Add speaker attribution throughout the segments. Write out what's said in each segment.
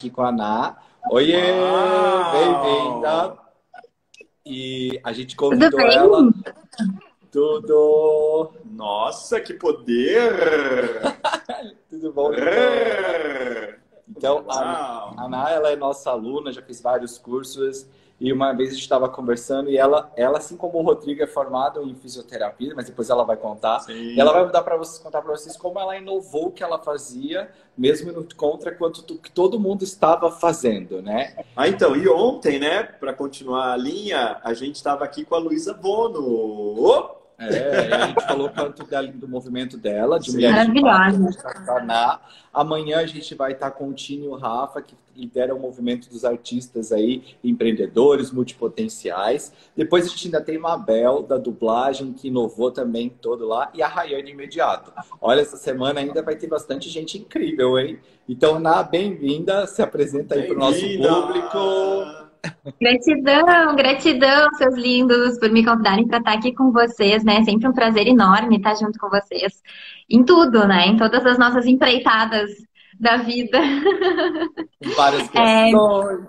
Speaker 1: aqui com a Ana. Oiê, bem-vinda. E a gente
Speaker 2: Tudo
Speaker 1: convidou
Speaker 2: bem?
Speaker 1: ela. Tudo.
Speaker 3: Nossa, que poder!
Speaker 1: Tudo bom? Então, a Ana, ela é nossa aluna, já fez vários cursos. E uma vez a gente estava conversando e ela, assim como o Rodrigo, é formado em fisioterapia, mas depois ela vai contar.
Speaker 3: Sim.
Speaker 1: E ela vai contar para vocês como ela inovou o que ela fazia, mesmo no contra quanto que todo mundo estava fazendo, né?
Speaker 3: Então, e ontem, né, para continuar a linha, a gente estava aqui com a Luísa Bono.
Speaker 1: A gente falou quanto do movimento dela, de
Speaker 3: Sim.
Speaker 1: Mulheres de
Speaker 2: Maravilhosa.
Speaker 1: Impacto. Amanhã a gente vai estar com o Tini e o Rafa, que lidera o movimento dos artistas aí, empreendedores, multipotenciais. Depois a gente ainda tem Mabel, da dublagem, que inovou também todo lá, e a Rayane imediato. Olha, essa semana ainda vai ter bastante gente incrível, hein? Então, Ná, bem-vinda, se apresenta aí para o nosso público.
Speaker 2: Gratidão, gratidão, seus lindos, por me convidarem para estar aqui com vocês, né? Sempre um prazer enorme estar junto com vocês em tudo, né? Em todas as nossas empreitadas da vida.
Speaker 1: Várias questões.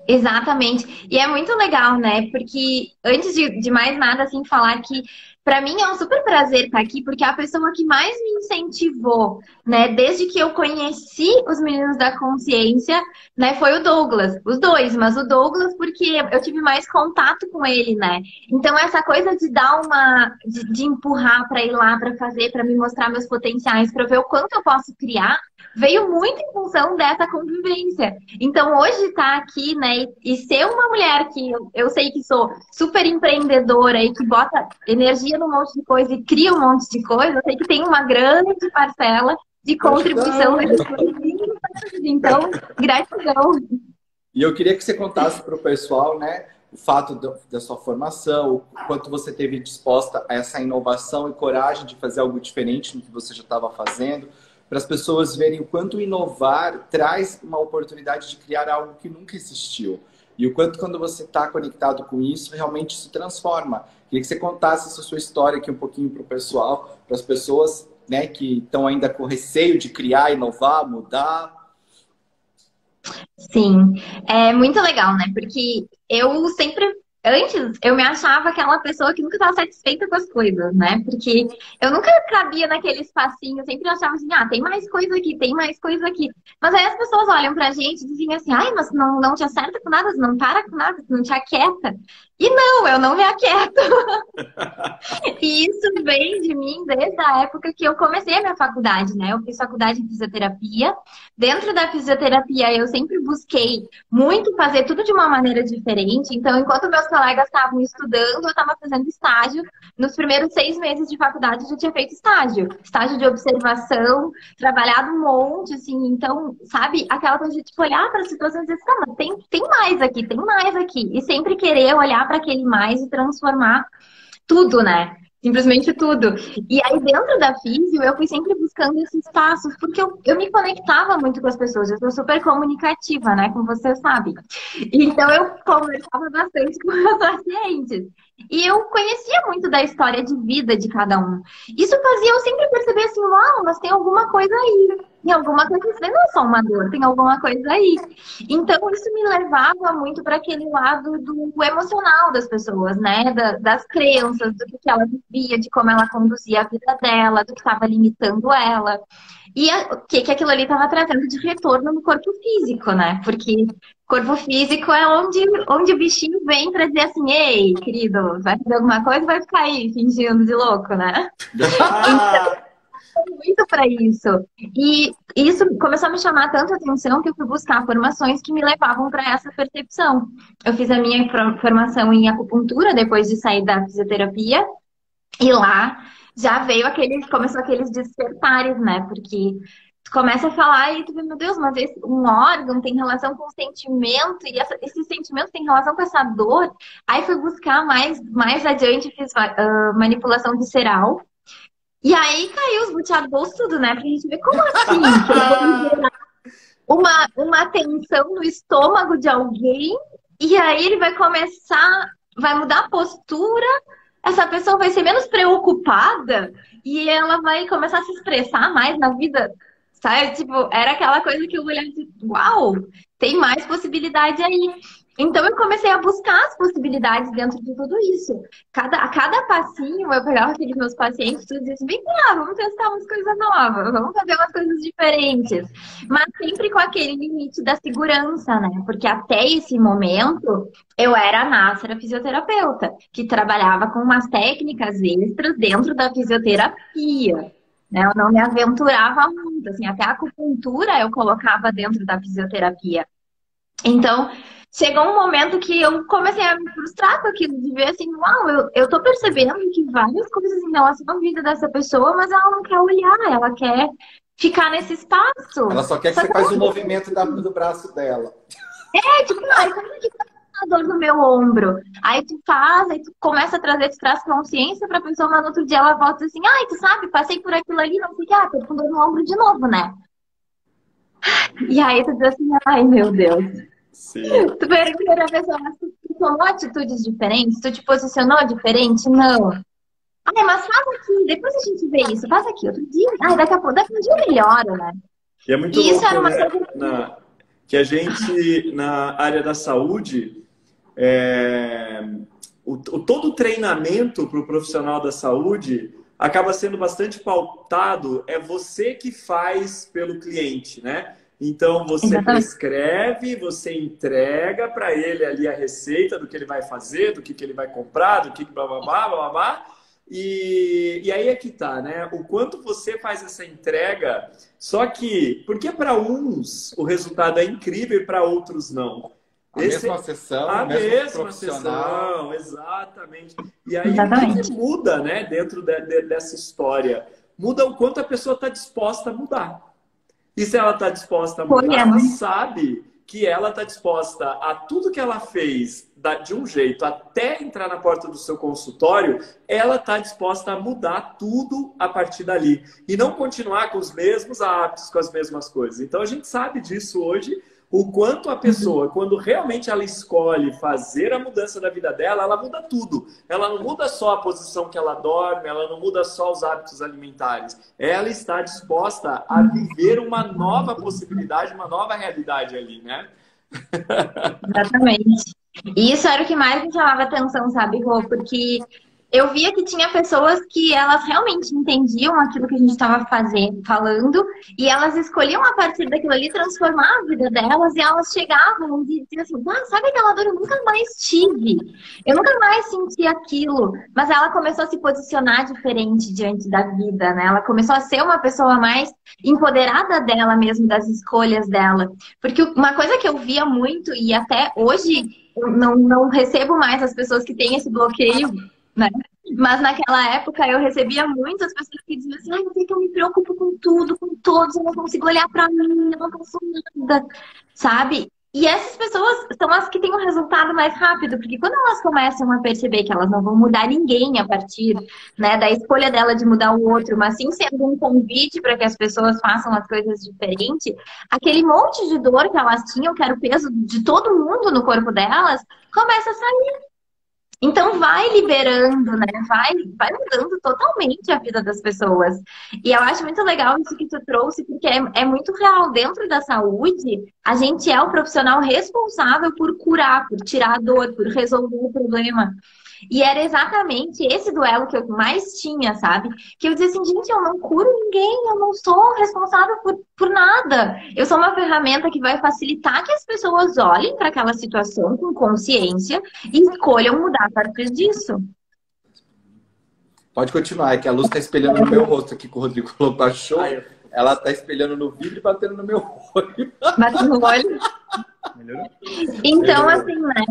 Speaker 2: Exatamente. E é muito legal, né? Porque antes de mais nada, assim, falar que para mim é um super prazer estar aqui, porque a pessoa que mais me incentivou, né, desde que eu conheci os meninos da consciência, né, foi o Douglas. Os dois, mas o Douglas porque eu tive mais contato com ele, né? Então essa coisa de dar de empurrar para ir lá, para fazer, para me mostrar meus potenciais, para ver o quanto eu posso criar, veio muito em função dessa convivência. Então, hoje estar aqui, né, e ser uma mulher que eu sei que sou super empreendedora e que bota energia num monte de coisa e cria um monte de coisa, eu sei que tem uma grande parcela de contribuição nesse processo. Então, gratidão.
Speaker 1: E eu queria que você contasse para o pessoal, né, o fato da sua formação, o quanto você teve disposta a essa inovação e coragem de fazer algo diferente do que você já estava fazendo, para as pessoas verem o quanto inovar traz uma oportunidade de criar algo que nunca existiu. E o quanto, quando você está conectado com isso, realmente se transforma. Queria que você contasse essa sua história aqui um pouquinho para o pessoal, para as pessoas, né, que estão ainda com receio de criar, inovar, mudar.
Speaker 2: Sim, é muito legal, né? Porque eu sempre, antes, eu me achava aquela pessoa que nunca estava satisfeita com as coisas, né? Porque eu nunca cabia naquele espacinho, eu sempre achava assim, ah, tem mais coisa aqui, tem mais coisa aqui. Mas aí as pessoas olham pra gente e dizem assim, ai, mas não te acerta com nada, não para com nada, não te aquieta. E não, eu não me aquieto. E isso vem de mim desde a época que eu comecei a minha faculdade, né? Eu fiz faculdade de fisioterapia. Dentro da fisioterapia, eu sempre busquei muito fazer tudo de uma maneira diferente. Então, enquanto meus colegas estavam estudando, eu estava fazendo estágio. Nos primeiros 6 meses de faculdade, eu já tinha feito estágio. Estágio de observação, trabalhado um monte, assim. Então, sabe? Aquela coisa de tipo, olhar para a situação e dizer, tá, mas tem mais aqui, tem mais aqui. E sempre querer olhar para aquele mais e transformar tudo, né? Simplesmente tudo. E aí, dentro da Físio, eu fui sempre buscando esses passos, porque eu me conectava muito com as pessoas. Eu sou super comunicativa, né? Como você sabe. Então, eu conversava bastante com os pacientes. E eu conhecia muito da história de vida de cada um. Isso fazia eu sempre perceber assim, uau, mas tem alguma coisa aí. Tem alguma coisa, isso não é só uma dor, tem alguma coisa aí. Então, isso me levava muito para aquele lado do emocional das pessoas, né? Das crenças, do que ela vivia, de como ela conduzia a vida dela, do que estava limitando ela. E o que aquilo ali estava trazendo de retorno no corpo físico, né? Porque corpo físico é onde o bichinho vem para dizer assim, ei, querido, vai fazer alguma coisa, vai ficar aí fingindo de louco, né? Então, muito para isso. E isso começou a me chamar tanta atenção que eu fui buscar formações que me levavam para essa percepção. Eu fiz a minha formação em acupuntura depois de sair da fisioterapia e lá já começou aqueles despertares, né? Porque tu começa a falar e tu vê, meu Deus, mas um órgão tem relação com o sentimento e esse sentimento tem relação com essa dor. Aí fui buscar mais adiante, fiz manipulação visceral. E aí caiu os buteados tudo, né? Pra gente ver como assim? Que eu vou gerar uma tensão no estômago de alguém e aí ele vai mudar a postura, essa pessoa vai ser menos preocupada e ela vai começar a se expressar mais na vida Sabe? Tipo, era aquela coisa que eu olhava e disse, uau, tem mais possibilidade aí. Então eu comecei a buscar as possibilidades dentro de tudo isso. A cada passinho, eu pegava aqueles meus pacientes e dizia assim, vem cá, vamos testar umas coisas novas, vamos fazer umas coisas diferentes. Mas sempre com aquele limite da segurança, né? Porque até esse momento eu era a Nássera fisioterapeuta, que trabalhava com umas técnicas extras dentro da fisioterapia. Né? Eu não me aventurava muito, assim, até a acupuntura eu colocava dentro da fisioterapia. Então, chegou um momento que eu comecei a me frustrar com aquilo, de ver assim, uau, eu tô percebendo que várias coisas em relação à vida dessa pessoa, mas ela não quer olhar, ela quer ficar nesse espaço.
Speaker 1: Ela só quer que você faz o movimento do braço dela.
Speaker 2: Tipo, ai, como é que tá a dor no meu ombro? Aí tu faz, aí tu começa a trazer, tu traz consciência pra pessoa, mas no outro dia ela volta assim, ai, tu sabe, passei por aquilo ali, não sei o que, tô com dor no ombro de novo, né? E aí tu diz assim, ai, meu Deus.
Speaker 3: Sim.
Speaker 2: Tu pergunta a pessoa, mas tu tomou atitudes diferentes? Tu te posicionou diferente? Não. Ai, mas faz aqui, depois a gente vê isso, faz aqui, outro dia. Ai, daqui um dia melhora, né?
Speaker 3: E é muito
Speaker 2: E isso
Speaker 3: louco,
Speaker 2: era uma
Speaker 3: né?
Speaker 2: coisa
Speaker 3: Que a gente, na área da saúde, todo o treinamento para o profissional da saúde acaba sendo bastante pautado, é você que faz pelo cliente, né? Então, você prescreve, você entrega para ele ali a receita do que ele vai fazer, do que ele vai comprar, do que blá, blá, blá, blá, blá. E aí é que tá, né? O quanto você faz essa entrega, só que, porque para uns o resultado é incrível e para outros não.
Speaker 1: A mesma sessão,
Speaker 3: a
Speaker 1: mesmo
Speaker 3: mesma
Speaker 1: profissional.
Speaker 3: sessão, exatamente. E aí o que muda, né, dentro dessa história? Muda o quanto a pessoa está disposta a mudar. E se ela está disposta a mudar, ela sabe que ela está disposta a tudo que ela fez de um jeito até entrar na porta do seu consultório, ela está disposta a mudar tudo a partir dali. E não continuar com os mesmos hábitos, com as mesmas coisas. Então a gente sabe disso hoje, o quanto a pessoa, quando realmente ela escolhe fazer a mudança da vida dela, ela muda tudo. Ela não muda só a posição que ela dorme, ela não muda só os hábitos alimentares. Ela está disposta a viver uma nova possibilidade, uma nova realidade ali, né?
Speaker 2: Exatamente. E isso era o que mais me chamava atenção, sabe, Rô? Porque eu via que tinha pessoas que elas realmente entendiam aquilo que a gente estava falando, e elas escolhiam a partir daquilo ali transformar a vida delas, e elas chegavam e diziam assim, ah, sabe aquela dor? Eu nunca mais tive, eu nunca mais senti aquilo. Mas ela começou a se posicionar diferente diante da vida, né? Ela começou a ser uma pessoa mais empoderada dela mesmo, das escolhas dela. Porque uma coisa que eu via muito, e até hoje eu não recebo mais as pessoas que têm esse bloqueio, né? Mas naquela época eu recebia muitas pessoas que diziam assim, ai, mas é que eu me preocupo com tudo, com todos, eu não consigo olhar pra mim, eu não faço nada, sabe? E essas pessoas são as que têm um resultado mais rápido, porque quando elas começam a perceber que elas não vão mudar ninguém a partir, né, da escolha dela de mudar o outro, mas sim sendo um convite para que as pessoas façam as coisas diferentes, aquele monte de dor que elas tinham, que era o peso de todo mundo no corpo delas, começa a sair. Então vai liberando, né? Vai mudando totalmente a vida das pessoas. E eu acho muito legal isso que tu trouxe, porque é muito real. Dentro da saúde, a gente é o profissional responsável por curar, por tirar a dor, por resolver o problema. E era exatamente esse duelo que eu mais tinha, sabe? Que eu dizia assim, gente, eu não curo ninguém, eu não sou responsável por nada. Eu sou uma ferramenta que vai facilitar que as pessoas olhem para aquela situação com consciência e escolham mudar a partir disso.
Speaker 1: Pode continuar, é que a luz está espelhando no meu rosto aqui, que o Rodrigo falou baixou. Ela está espelhando no vidro e batendo no meu olho.
Speaker 2: Batendo no olho?
Speaker 1: Melhorou?
Speaker 2: Então, assim, né?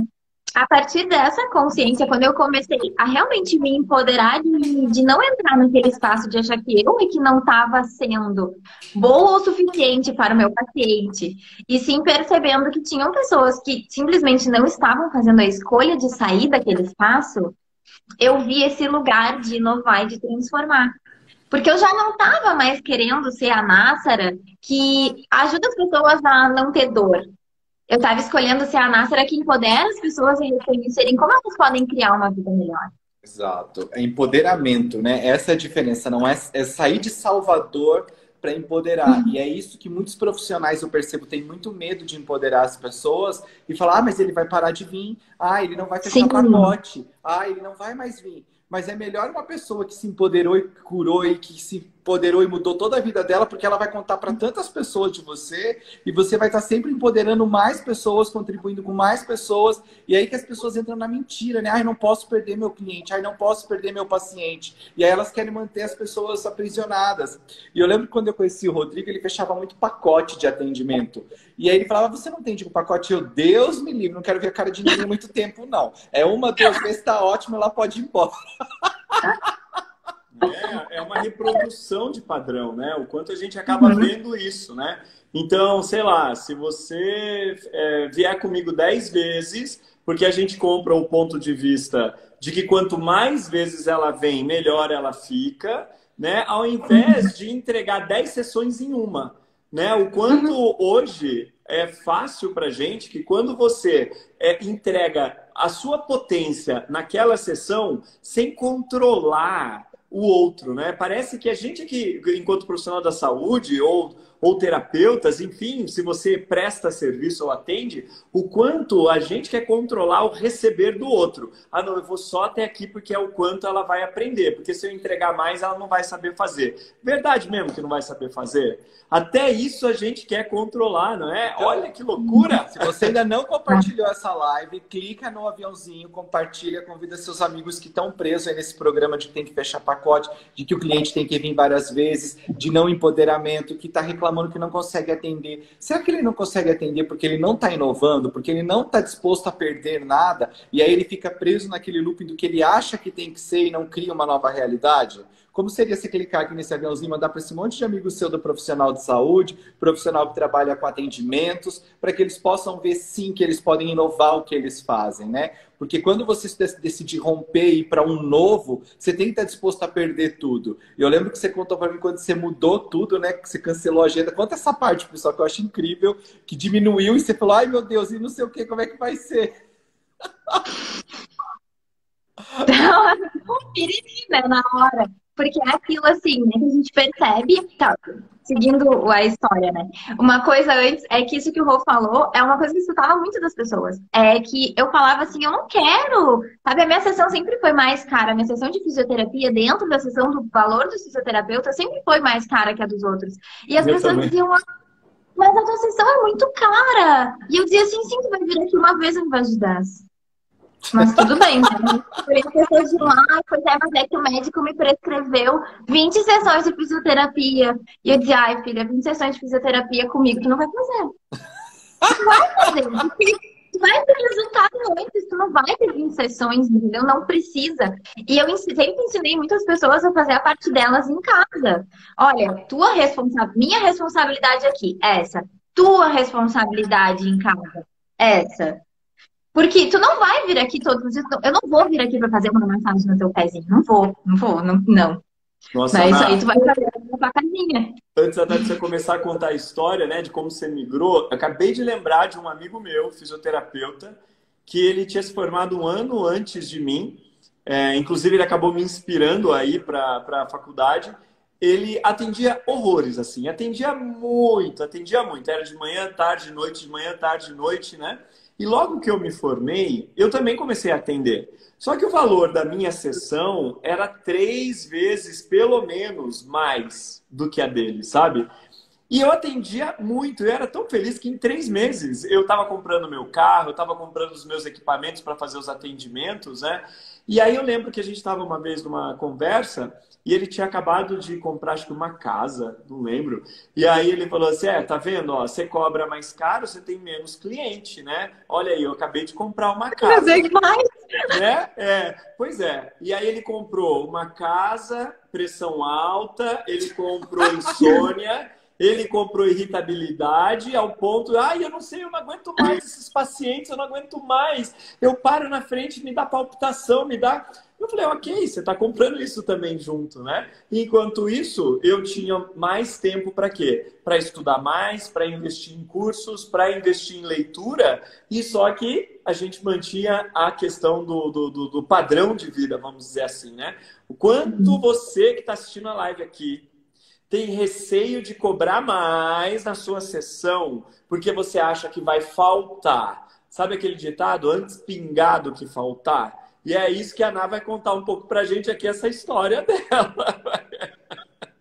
Speaker 2: A partir dessa consciência, quando eu comecei a realmente me empoderar de não entrar naquele espaço de achar que eu é que não estava sendo boa o suficiente para o meu paciente, e sim percebendo que tinham pessoas que simplesmente não estavam fazendo a escolha de sair daquele espaço, eu vi esse lugar de inovar e de transformar. Porque eu já não estava mais querendo ser a Nássera que ajuda as pessoas a não ter dor. Eu estava escolhendo ser a Nássera que empodera as pessoas a reconhecerem como elas podem criar uma vida melhor.
Speaker 1: Exato. É empoderamento, né? Essa é a diferença. Não é sair de Salvador para empoderar. E é isso que muitos profissionais, eu percebo, têm muito medo de empoderar as pessoas e falar, mas ele vai parar de vir, ele não vai fechar pacote, ele não vai mais vir. Mas é melhor uma pessoa que se empoderou e curou e que se empoderou e mudou toda a vida dela, porque ela vai contar para tantas pessoas de você e você vai estar sempre empoderando mais pessoas, contribuindo com mais pessoas. E aí que as pessoas entram na mentira, né? Não posso perder meu cliente, não posso perder meu paciente. E aí elas querem manter as pessoas aprisionadas. E eu lembro que quando eu conheci o Rodrigo, ele fechava muito pacote de atendimento. E aí ele falava, você não atende com pacote? Eu, Deus me livre, não quero ver a cara de ninguém muito tempo, não. É 1, 2 vezes, tá ótimo, ela pode ir embora.
Speaker 3: É uma reprodução de padrão, né? O quanto a gente acaba vendo isso, né? Então, sei lá, se você vier comigo 10 vezes, porque a gente compra o ponto de vista de que quanto mais vezes ela vem, melhor ela fica, né? Ao invés de entregar 10 sessões em uma, né? O quanto hoje é fácil pra gente que quando você entrega a sua potência naquela sessão sem controlar o outro, né? Parece que a gente aqui, enquanto profissional da saúde ou terapeutas, enfim, se você presta serviço ou atende, o quanto a gente quer controlar o receber do outro. Não, eu vou só até aqui porque é o quanto ela vai aprender, porque se eu entregar mais, ela não vai saber fazer. Verdade mesmo que não vai saber fazer? Até isso a gente quer controlar, não é? Olha que loucura!
Speaker 1: Se você ainda não compartilhou essa live, clica no aviãozinho, compartilha, convida seus amigos que estão presos aí nesse programa de que tem que fechar pacote, de que o cliente tem que vir várias vezes, de não empoderamento, que está reclamando que não consegue atender. Será que ele não consegue atender porque ele não está inovando, porque ele não está disposto a perder nada, e aí ele fica preso naquele looping do que ele acha que tem que ser e não cria uma nova realidade? Como seria você clicar aqui nesse aviãozinho e mandar para esse monte de amigo seu do profissional de saúde, profissional que trabalha com atendimentos, para que eles possam ver sim que eles podem inovar o que eles fazem, né? Porque quando você decidir romper e ir para um novo, você tem que estar disposto a perder tudo. Eu lembro que você contou para mim quando você mudou tudo, né? Que você cancelou a agenda. Conta essa parte, pessoal, que eu acho incrível, que diminuiu e você falou, ai meu Deus, e não sei o que, como é que vai ser?
Speaker 2: Um piriri, né, na hora. Porque é aquilo assim, né, que a gente percebe, tá, seguindo a história, né? Uma coisa antes é que isso que o Rô falou é uma coisa que escutava muito das pessoas. É que eu falava assim, eu não quero, sabe? A minha sessão sempre foi mais cara. A minha sessão de fisioterapia, dentro da sessão do valor do fisioterapeuta, sempre foi mais cara que a dos outros. E as pessoas diziam, mas a tua sessão é muito cara. E eu dizia assim, sim, tu vai vir aqui uma vez ao invés de 10. Mas tudo bem, né? Por isso pessoas de lá, pois é, mas é que o médico me prescreveu 20 sessões de fisioterapia. E eu dizia, ai, filha, 20 sessões de fisioterapia comigo, tu não vai fazer. Tu vai fazer, porque tu vai ter resultado antes, tu não vai ter 20 sessões, entendeu? Não precisa. E eu sempre ensinei muitas pessoas a fazer a parte delas em casa. Olha, minha responsabilidade aqui, essa. Tua responsabilidade em casa, essa. Porque tu não vai vir aqui todos os dias. Eu não vou vir aqui pra fazer uma massagem no teu pezinho. Não vou.
Speaker 3: Nossa,
Speaker 2: mas isso aí tu vai fazer na tua casinha.
Speaker 3: Antes até de você começar a contar a história, né, de como você migrou, eu acabei de lembrar de um amigo meu, fisioterapeuta, que ele tinha se formado um ano antes de mim. Inclusive, ele acabou me inspirando aí para a faculdade. Ele atendia horrores, assim. Atendia muito. Era de manhã, tarde, noite, de manhã, tarde, noite, né? E logo que eu me formei, eu também comecei a atender. Só que o valor da minha sessão era 3 vezes, pelo menos, mais do que a dele, sabe? E eu atendia muito. Eu era tão feliz que em 3 meses eu estava comprando meu carro, eu estava comprando os meus equipamentos para fazer os atendimentos, né? E aí eu lembro que a gente estava uma vez numa conversa e ele tinha acabado de comprar, acho que uma casa, não lembro. E aí ele falou assim, tá vendo? Ó, você cobra mais caro, você tem menos cliente, né? Olha aí, eu acabei de comprar uma casa. Né? Pois é. E aí ele comprou uma casa, pressão alta, ele comprou insônia, ele comprou irritabilidade ao ponto, eu não sei, eu não aguento mais esses pacientes, eu não aguento mais. Eu paro na frente, me dá palpitação, me dá... Eu falei, ok, você está comprando isso também junto, né? Enquanto isso, eu tinha mais tempo para quê? Para estudar mais, para investir em cursos, para investir em leitura, e só que a gente mantinha a questão do padrão de vida, vamos dizer assim, né? O quanto você que está assistindo a live aqui tem receio de cobrar mais na sua sessão porque você acha que vai faltar. Sabe aquele ditado? Antes pingar do que faltar? E é isso que a Ná vai contar um pouco pra gente aqui, essa história dela.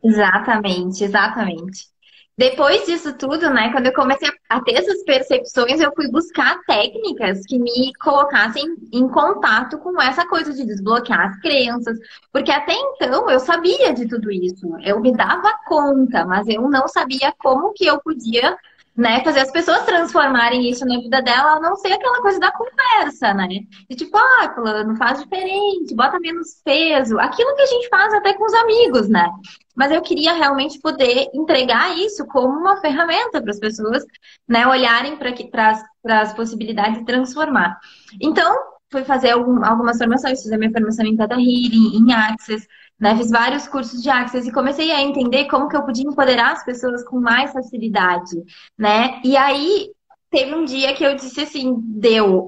Speaker 2: Exatamente, exatamente. Depois disso tudo, né, quando eu comecei a ter essas percepções, eu fui buscar técnicas que me colocassem em contato com essa coisa de desbloquear as crenças, porque até então eu sabia de tudo isso, eu me dava conta, mas eu não sabia como que eu podia, né, fazer as pessoas transformarem isso na vida dela, a não ser aquela coisa da conversa, né? De tipo, ah, fulano, faz diferente, bota menos peso, aquilo que a gente faz até com os amigos, né? Mas eu queria realmente poder entregar isso como uma ferramenta para as pessoas, né, olharem para as possibilidades de transformar. Então, fui fazer algumas formações, fiz a minha formação em Theta Healing, em Access, né, fiz vários cursos de Access e comecei a entender como que eu podia empoderar as pessoas com mais facilidade, né? E aí, teve um dia que eu disse assim,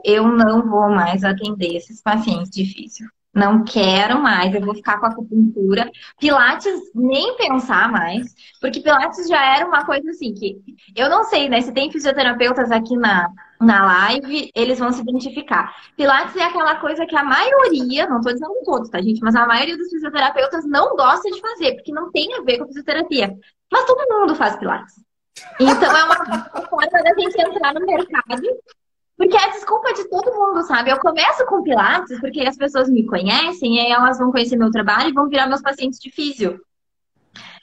Speaker 2: eu não vou mais atender esses pacientes difíceis. Não quero mais, eu vou ficar com a acupuntura. Pilates, nem pensar mais, porque Pilates já era uma coisa assim que eu não sei, né? Se tem fisioterapeutas aqui na live, eles vão se identificar. Pilates é aquela coisa que a maioria, não tô dizendo todos, tá, gente? Mas a maioria dos fisioterapeutas não gosta de fazer, porque não tem a ver com fisioterapia. Mas todo mundo faz Pilates. Então é uma forma da gente entrar no mercado. Porque é a desculpa de todo mundo, sabe? Eu começo com Pilates porque as pessoas me conhecem e aí elas vão conhecer meu trabalho e vão virar meus pacientes de físio.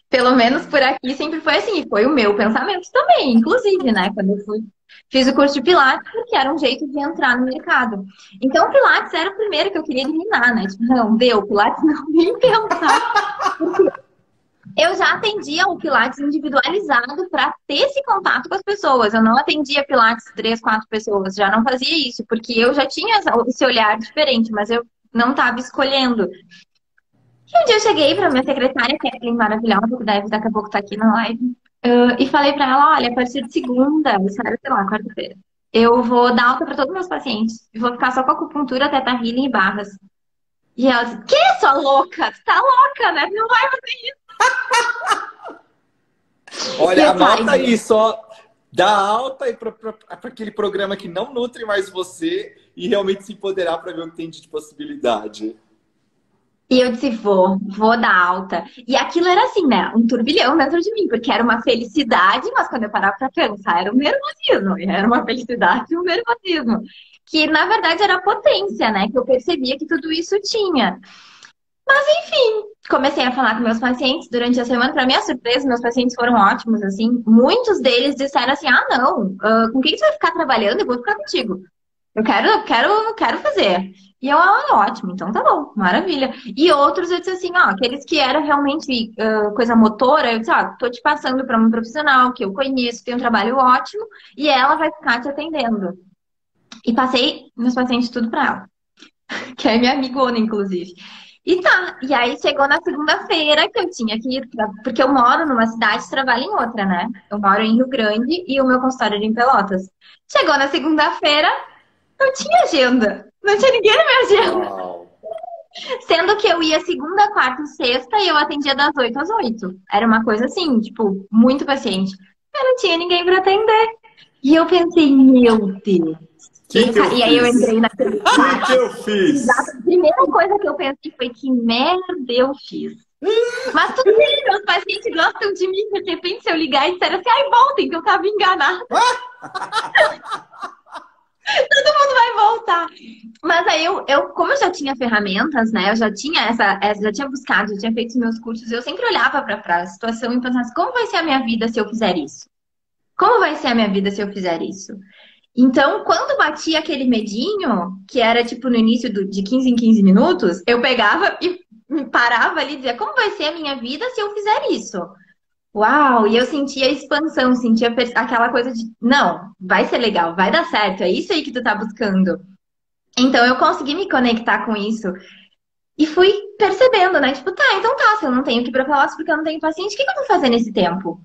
Speaker 2: Pelo menos por aqui sempre foi assim. E foi o meu pensamento também, inclusive, né? Quando eu fiz o curso de Pilates, porque era um jeito de entrar no mercado. Então, o Pilates era o primeiro que eu queria eliminar, né? Tipo, não, Pilates não, nem pensar. Porque eu já atendia o Pilates individualizado para ter esse contato com as pessoas. Eu não atendia Pilates 3, 4 pessoas. Já não fazia isso, porque eu já tinha esse olhar diferente, mas eu não estava escolhendo. E um dia eu cheguei para minha secretária, que é maravilhosa, que daqui a pouco tá aqui na live, e falei para ela, olha, a partir de segunda, isso era, sei lá, quarta-feira, eu vou dar alta para todos os meus pacientes. E vou ficar só com acupuntura, Theta Healing e barras. E ela disse, que, sua louca? Tu tá louca, né? Não vai fazer isso.
Speaker 1: Olha, anota aí só, dá alta para aquele programa que não nutre mais você e realmente se empoderar para ver o que tem de possibilidade.
Speaker 2: E eu disse, vou dar alta. E aquilo era assim, né? Um turbilhão dentro de mim, porque era uma felicidade, mas quando eu parava pra pensar, era um nervosismo. Era uma felicidade e um nervosismo. Que, na verdade, era a potência, né? Que eu percebia que tudo isso tinha. Mas, enfim, comecei a falar com meus pacientes durante a semana. Para minha surpresa, meus pacientes foram ótimos, assim. Muitos deles disseram assim, ah, não, com quem você vai ficar trabalhando? Eu vou ficar contigo. Eu quero fazer. E eu, ótimo, então tá bom, maravilha. E outros eu disse assim, ó, aqueles que eram realmente coisa motora, eu disse, ó, tô te passando para uma profissional que eu conheço, tem um trabalho ótimo, e ela vai ficar te atendendo. E passei meus pacientes tudo para ela, que é minha amigona, inclusive. E tá, e aí chegou na segunda-feira que eu tinha que ir, porque eu moro numa cidade e trabalho em outra, né? Eu moro em Rio Grande e o meu consultório era em Pelotas. Chegou na segunda-feira, não tinha agenda. Não tinha ninguém na minha agenda.
Speaker 1: Uau.
Speaker 2: Sendo que eu ia segunda, quarta e sexta e eu atendia das 8 às 8. Era uma coisa assim, tipo, muito paciente. Eu não tinha ninguém pra atender. E eu pensei, meu Deus. E aí eu entrei naquele...
Speaker 3: O que eu fiz?
Speaker 2: Exato. A primeira coisa que eu pensei foi que merda eu fiz. Mas tudo bem, meus pacientes gostam de mim. De repente, se eu ligar e disser assim, ai, voltem, que eu tava enganada. Todo mundo vai voltar. Mas aí como eu já tinha ferramentas, né? Eu já tinha já tinha buscado, já tinha feito os meus cursos, eu sempre olhava para a situação e pensava assim, como vai ser a minha vida se eu fizer isso? Como vai ser a minha vida se eu fizer isso? Então, quando batia aquele medinho, que era tipo no início de 15 em 15 minutos, eu pegava e me parava ali e dizia, como vai ser a minha vida se eu fizer isso? Uau! E eu sentia a expansão, sentia aquela coisa de, não, vai ser legal, vai dar certo, é isso aí que tu tá buscando. Então eu consegui me conectar com isso e fui percebendo, né? Tipo, tá, então tá, se eu não tenho que ir pra Pelotas porque eu não tenho paciente, o que eu vou fazer nesse tempo?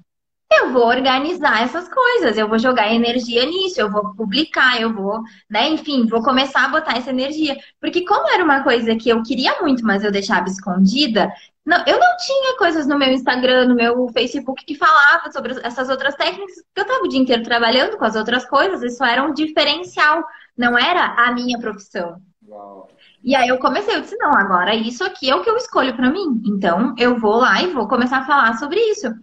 Speaker 2: eu vou organizar essas coisas, eu vou jogar energia nisso, eu vou publicar, eu vou, né, enfim, vou começar a botar essa energia. Porque como era uma coisa que eu queria muito, mas eu deixava escondida, não, eu não tinha coisas no meu Instagram, no meu Facebook que falava sobre essas outras técnicas, porque eu estava o dia inteiro trabalhando com as outras coisas, isso era um diferencial, não era a minha profissão.
Speaker 1: Uau.
Speaker 2: E aí eu comecei, eu disse, não, agora isso aqui é o que eu escolho para mim. Então eu vou lá e vou começar a falar sobre isso.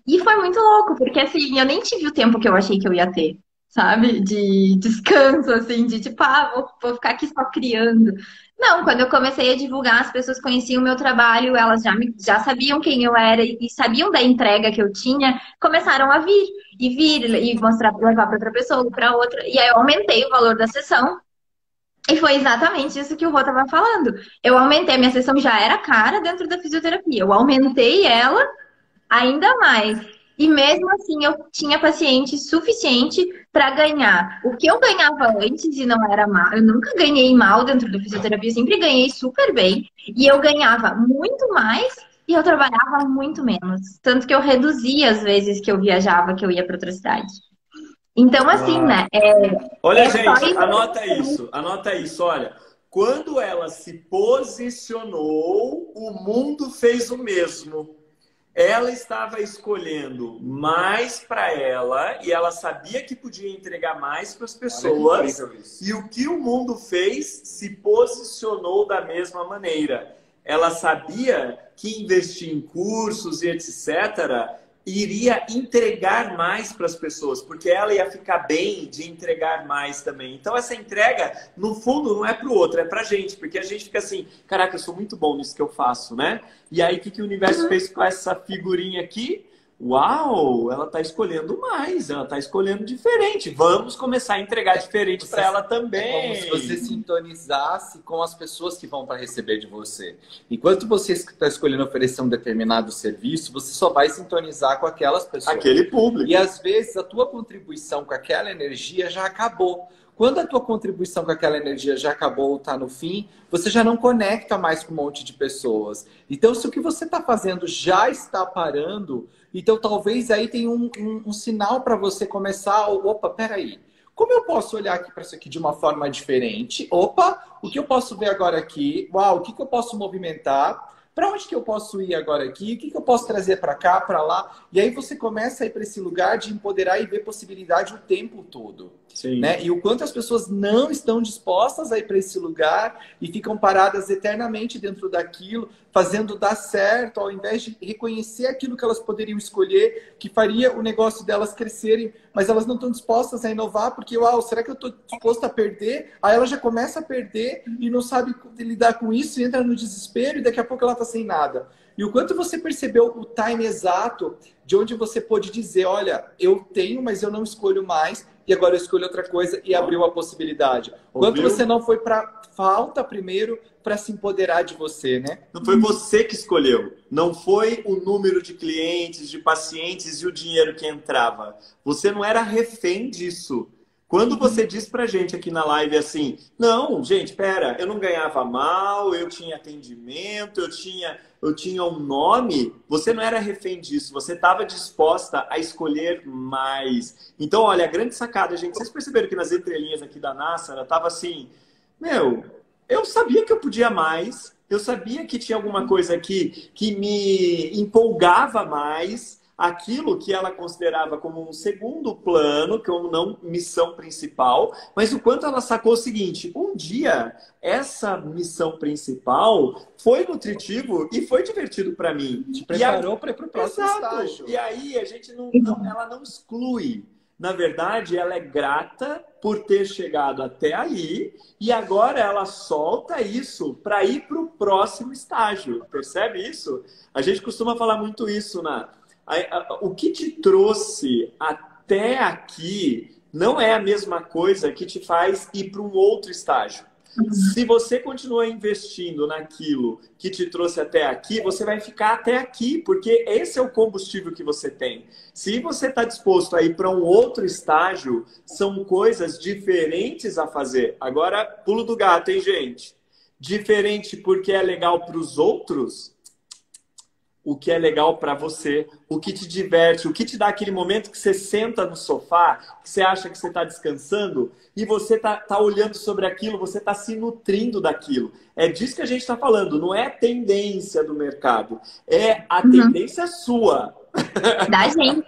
Speaker 2: E foi muito louco, porque assim, eu nem tive o tempo que eu achei que eu ia ter, sabe? De descanso, assim, de tipo, vou ficar aqui só criando. Não, quando eu comecei a divulgar, as pessoas conheciam o meu trabalho, elas já sabiam quem eu era e sabiam da entrega que eu tinha, começaram a vir e mostrar, levar para outra pessoa, para outra. E aí eu aumentei o valor da sessão. E foi exatamente isso que o Rô estava falando. Eu aumentei, a minha sessão já era cara dentro da fisioterapia. Eu aumentei ela ainda mais. E mesmo assim, eu tinha paciente suficiente para ganhar o que eu ganhava antes e não era mal. Eu nunca ganhei mal dentro da fisioterapia, eu sempre ganhei super bem. E eu ganhava muito mais e eu trabalhava muito menos. Tanto que eu reduzia as vezes que eu viajava, que eu ia para outra cidade. Então, assim, né?
Speaker 3: Olha, gente, anota isso, olha. Quando ela se posicionou, o mundo fez o mesmo. Ela estava escolhendo mais para ela e ela sabia que podia entregar mais para as pessoas. E o que o mundo fez se posicionou da mesma maneira. Ela sabia que investir em cursos e etc. iria entregar mais para as pessoas, porque ela ia ficar bem de entregar mais também. Então essa entrega, no fundo, não é para o outro, é para a gente, porque a gente fica assim, caraca, eu sou muito bom nisso que eu faço, né? E aí o que o universo fez com essa figurinha aqui? Uau, ela está escolhendo mais, ela está escolhendo diferente. Vamos começar a entregar diferente para ela também.
Speaker 1: É como se você sintonizasse com as pessoas que vão para receber de você. Enquanto você está escolhendo oferecer um determinado serviço, você só vai sintonizar com aquelas pessoas.
Speaker 3: Aquele público.
Speaker 1: E às vezes a tua contribuição com aquela energia já acabou. Quando a tua contribuição com aquela energia já acabou ou está no fim, você já não conecta mais com um monte de pessoas. Então, se o que você está fazendo já está parando, então talvez aí tenha um sinal para você começar. Opa, peraí. Como eu posso olhar aqui para isso aqui de uma forma diferente? Opa, o que eu posso ver agora aqui? Uau, o que eu posso movimentar? Para onde que eu posso ir agora aqui? O que eu posso trazer para cá, para lá? E aí você começa a ir para esse lugar de empoderar e ver possibilidade o tempo todo.
Speaker 3: Sim.
Speaker 1: Né? E o quanto as pessoas não estão dispostas a ir para esse lugar e ficam paradas eternamente dentro daquilo, fazendo dar certo, ao invés de reconhecer aquilo que elas poderiam escolher, que faria o negócio delas crescerem, mas elas não estão dispostas a inovar, porque, uau, será que eu estou disposta a perder? Aí ela já começa a perder e não sabe lidar com isso, entra no desespero e daqui a pouco ela está sem nada. E o quanto você percebeu o time exato de onde você pôde dizer, olha, eu tenho, mas eu não escolho mais, e agora eu escolho outra coisa e abriu a possibilidade. Quanto você não foi para falta primeiro para se empoderar de você, né?
Speaker 3: Não foi você que escolheu. Não foi o número de clientes, de pacientes e o dinheiro que entrava. Você não era refém disso. Quando você diz pra gente aqui na live assim, não, gente, pera, eu não ganhava mal, eu tinha atendimento, eu tinha um nome, você não era refém disso, você estava disposta a escolher mais. Então, olha, a grande sacada, gente, vocês perceberam que nas entrelinhas aqui da NASA, ela tava assim, eu sabia que eu podia mais, eu sabia que tinha alguma coisa aqui que me empolgava mais, aquilo que ela considerava como um segundo plano, como não missão principal, mas o quanto ela sacou o seguinte, um dia essa missão principal foi nutritivo e foi divertido para mim.
Speaker 1: Te preparou para ir para o próximo estágio.
Speaker 3: E aí a gente ela não exclui. Na verdade, ela é grata por ter chegado até aí e agora ela solta isso para ir para o próximo estágio. Percebe isso? A gente costuma falar muito isso, o que te trouxe até aqui não é a mesma coisa que te faz ir para um outro estágio. Se você continua investindo naquilo que te trouxe até aqui, você vai ficar até aqui, porque esse é o combustível que você tem. Se você está disposto a ir para um outro estágio, são coisas diferentes a fazer. Agora, pulo do gato, hein, gente? Diferente porque é legal para os outros? o que é legal para você, o que te diverte, o que te dá aquele momento que você senta no sofá, que você acha que você está descansando e você tá olhando sobre aquilo, você está se nutrindo daquilo. É disso que a gente está falando, não é tendência do mercado, é a tendência sua.
Speaker 2: Da gente.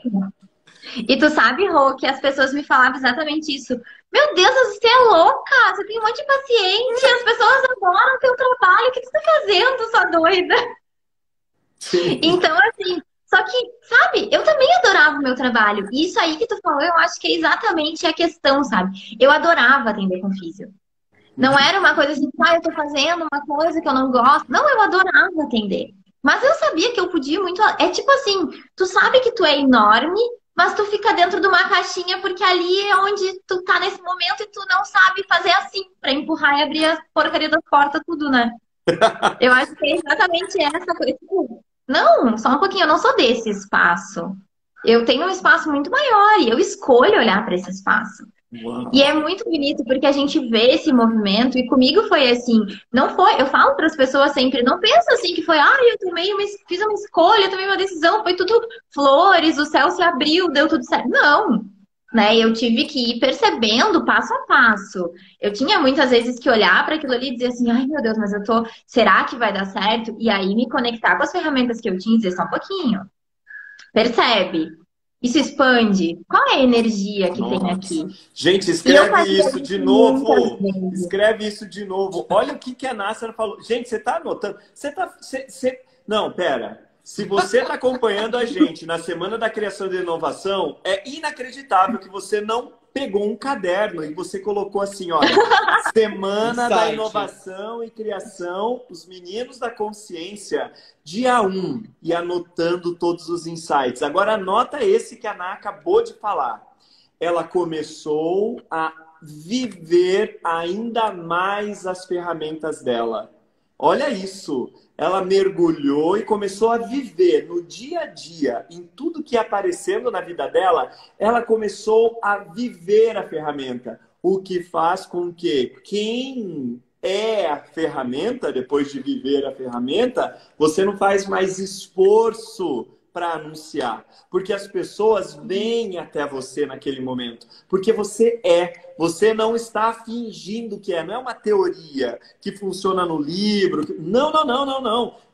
Speaker 2: E tu sabe, Rô, que as pessoas me falavam exatamente isso. Meu Deus, você é louca, você tem um monte de paciente, as pessoas adoram o teu trabalho, o que você tá fazendo, sua doida?
Speaker 3: Sim.
Speaker 2: Então, assim, só que, sabe, eu também adorava o meu trabalho. E isso aí que tu falou, eu acho que é exatamente a questão, sabe? Eu adorava atender com físio. Não era uma coisa assim, eu tô fazendo uma coisa que eu não gosto. Não, eu adorava atender. Mas eu sabia que eu podia muito. É tipo assim, tu sabe que tu é enorme, mas tu fica dentro de uma caixinha porque ali é onde tu tá nesse momento e tu não sabe fazer assim, pra empurrar e abrir a porcaria das portas, tudo, né? Eu acho que é exatamente essa coisa. Tipo, não, só um pouquinho, eu não sou desse espaço. Eu tenho um espaço muito maior e eu escolho olhar para esse espaço.
Speaker 3: Uau.
Speaker 2: E é muito bonito porque a gente vê esse movimento e comigo foi assim, não foi, eu falo para as pessoas sempre, não pensa assim que foi, eu tomei fiz uma escolha, tomei uma decisão, foi tudo flores, o céu se abriu, deu tudo certo. Não, né? Eu tive que ir percebendo passo a passo. Eu tinha muitas vezes que olhar para aquilo ali e dizer assim, ai meu Deus, mas será que vai dar certo? E aí me conectar com as ferramentas que eu tinha e dizer só um pouquinho. Percebe? Isso expande. Qual é a energia que tem aqui?
Speaker 3: Gente,
Speaker 2: E eu
Speaker 3: escreve
Speaker 2: fazia
Speaker 3: isso de
Speaker 2: isso
Speaker 3: novo.
Speaker 2: muitas vezes.
Speaker 3: Escreve isso de novo. Olha o que a Nássera falou. Gente, você tá anotando? Não, pera. Se você está acompanhando a gente na Semana da Criação e da Inovação, é inacreditável que você não pegou um caderno e você colocou assim, olha, Semana da Inovação e Criação, os Meninos da Consciência, dia 1, e anotando todos os insights. Agora anota esse que a Ana acabou de falar. Ela começou a viver ainda mais as ferramentas dela. Olha isso. Ela mergulhou e começou a viver no dia a dia, em tudo que ia aparecendo na vida dela, ela começou a viver a ferramenta. O que faz com que quem é a ferramenta, depois de viver a ferramenta, você não faz mais esforço para anunciar, porque as pessoas vêm até você naquele momento, porque você não está fingindo que não é uma teoria que funciona no livro, não,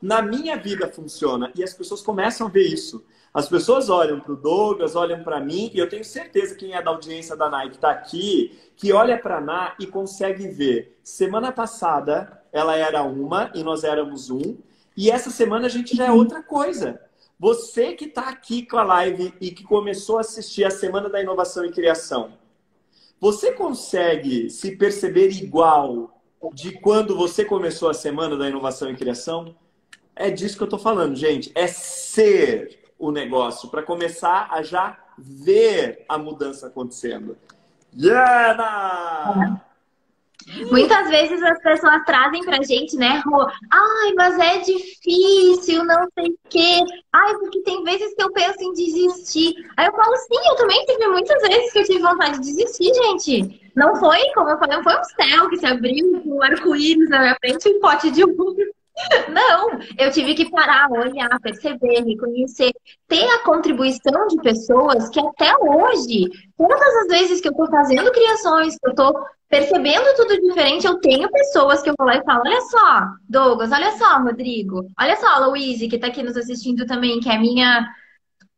Speaker 3: na minha vida funciona, e as pessoas começam a ver isso, as pessoas olham para o Douglas, olham para mim, e eu tenho certeza quem é da audiência da Nike está aqui, que olha para a Ná e consegue ver, semana passada ela era uma e nós éramos um, e essa semana a gente já é outra coisa. Você que está aqui com a live e que começou a assistir a Semana da Inovação e Criação, você consegue se perceber igual de quando você começou a Semana da Inovação e Criação? É disso que eu estou falando, gente. É ser o negócio para começar a já ver a mudança acontecendo. Yeah!
Speaker 2: Muitas vezes as pessoas trazem pra gente, né, Rô? Ai, mas é difícil, não sei o quê. Ai, porque tem vezes que eu penso em desistir. Aí eu falo, sim, eu também tive muitas vezes que eu tive vontade de desistir, gente. Não foi, como eu falei, não foi um céu que se abriu, um arco-íris na minha frente, um pote de uva. Não, eu tive que parar, olhar, perceber, reconhecer, ter a contribuição de pessoas que até hoje, todas as vezes que eu tô fazendo criações, que eu tô percebendo tudo diferente, eu tenho pessoas que eu vou lá e falo, olha só, Douglas, olha só, Rodrigo, olha só, a Louise, que tá aqui nos assistindo também, que é minha...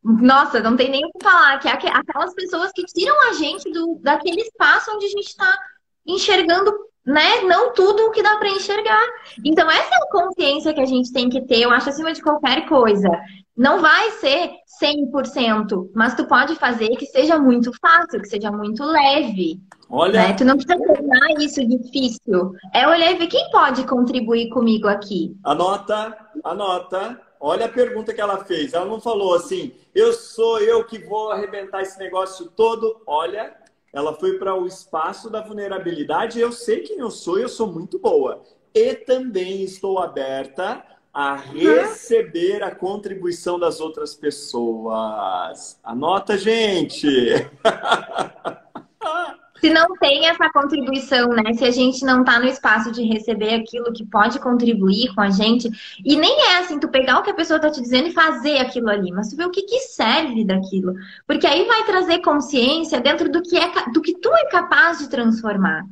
Speaker 2: Nossa, não tem nem o que falar, que é aquelas pessoas que tiram a gente daquele espaço onde a gente tá enxergando, né? Não tudo o que dá para enxergar. Então, essa é a consciência que a gente tem que ter, eu acho, acima de qualquer coisa. Não vai ser 100%, mas tu pode fazer que seja muito fácil, que seja muito leve.
Speaker 3: Olha...
Speaker 2: Né? Tu não precisa tornar isso difícil. É olhar e ver quem pode contribuir comigo aqui.
Speaker 3: Anota. Olha a pergunta que ela fez. Ela não falou assim, sou eu que vou arrebentar esse negócio todo. Olha... Ela foi para o espaço da vulnerabilidade. Eu sei quem eu sou muito boa. E também estou aberta a receber a contribuição das outras pessoas. Anota, gente!
Speaker 2: Se não tem essa contribuição, né? Se a gente não tá no espaço de receber aquilo que pode contribuir com a gente, e nem é assim, tu pegar o que a pessoa tá te dizendo e fazer aquilo ali, mas tu vê o que que serve daquilo. Porque aí vai trazer consciência dentro do que do que tu é capaz de transformar.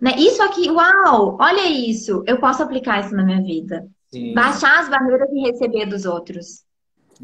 Speaker 2: Né? Isso aqui, uau, olha isso, eu posso aplicar isso na minha vida.
Speaker 1: Sim.
Speaker 2: Baixar as barreiras e receber dos outros.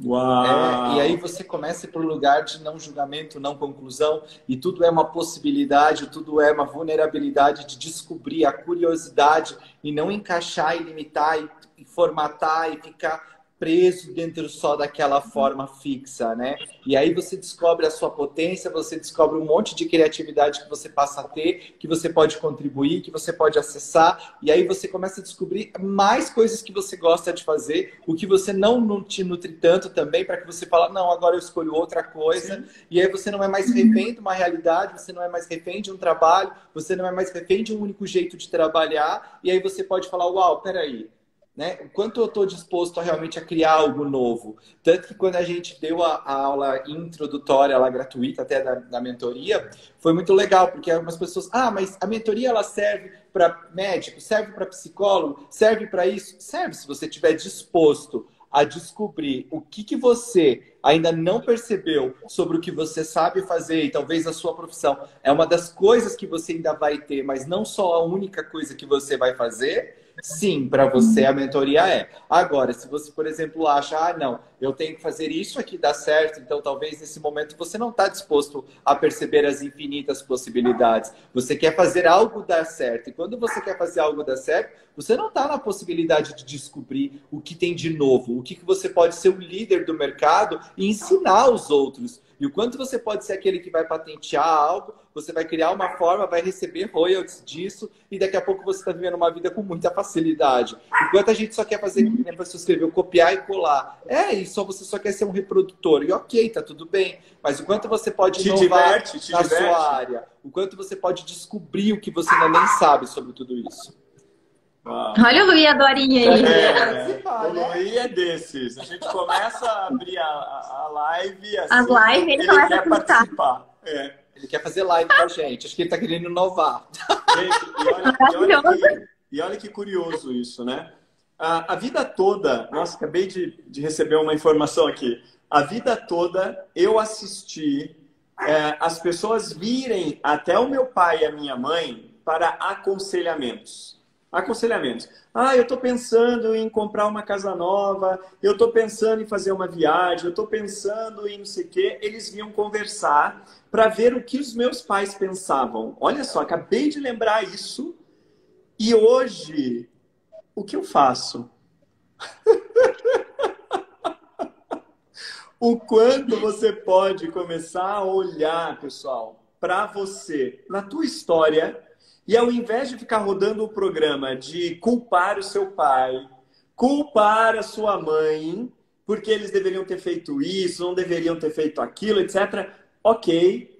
Speaker 3: Uau!
Speaker 1: E aí você começa por lugar de não julgamento, não conclusão, e tudo é uma possibilidade, tudo é uma vulnerabilidade de descobrir a curiosidade e não encaixar e limitar e formatar e ficar preso dentro só daquela forma fixa, né? E aí você descobre a sua potência, você descobre um monte de criatividade que você passa a ter, que você pode contribuir, que você pode acessar, e aí você começa a descobrir mais coisas que você gosta de fazer, o que você não te nutre tanto também, para que você fala, não, agora eu escolho outra coisa, sim. E aí você não é mais refém de uma realidade, você não é mais refém de um trabalho, você não é mais refém de um único jeito de trabalhar, e aí você pode falar, uau, peraí, né? O quanto eu estou disposto a realmente a criar algo novo. Tanto que quando a gente deu a aula introdutória, lá gratuita até da mentoria, foi muito legal, porque algumas pessoas, mas a mentoria ela serve para médico, serve para psicólogo, serve para isso? Serve se você estiver disposto a descobrir o que você ainda não percebeu sobre o que você sabe fazer, e talvez a sua profissão é uma das coisas que você ainda vai ter, mas não só a única coisa que você vai fazer. Sim, para você a mentoria é. Agora, se você, por exemplo, acha, não, eu tenho que fazer isso aqui dar certo, então talvez nesse momento você não está disposto a perceber as infinitas possibilidades. Você quer fazer algo dar certo. E quando você quer fazer algo dar certo, você não está na possibilidade de descobrir o que tem de novo, o que você pode ser o líder do mercado e ensinar os outros. E o quanto você pode ser aquele que vai patentear algo, você vai criar uma forma, vai receber royalties disso, e daqui a pouco você está vivendo uma vida com muita facilidade. Enquanto a gente só quer fazer, como você escreveu, copiar e colar. E você só quer ser um reprodutor. E ok, tá tudo bem. Mas o quanto você pode inovar na sua área, o quanto você pode descobrir o que você ainda nem sabe sobre tudo isso.
Speaker 2: Uau. Olha o Luí Adorinha aí.
Speaker 3: O Luí é desses. A gente começa a abrir a live assim,
Speaker 2: as lives, ele começa
Speaker 3: quer participar.
Speaker 1: Ele quer fazer live com a gente. Acho que ele está querendo inovar.
Speaker 3: Gente, e olha que curioso isso, né? A vida toda... Nossa, acabei de receber uma informação aqui. A vida toda eu assisti as pessoas virem até o meu pai e a minha mãe para aconselhamentos. Aconselhamentos. Eu estou pensando em comprar uma casa nova, eu estou pensando em fazer uma viagem, eu estou pensando em não sei o quê. Eles vinham conversar para ver o que os meus pais pensavam. Olha só, acabei de lembrar isso. E hoje, o que eu faço? O quanto você pode começar a olhar, pessoal, para você, na tua história. E ao invés de ficar rodando o programa de culpar o seu pai, culpar a sua mãe, porque eles deveriam ter feito isso, não deveriam ter feito aquilo, etc. Ok.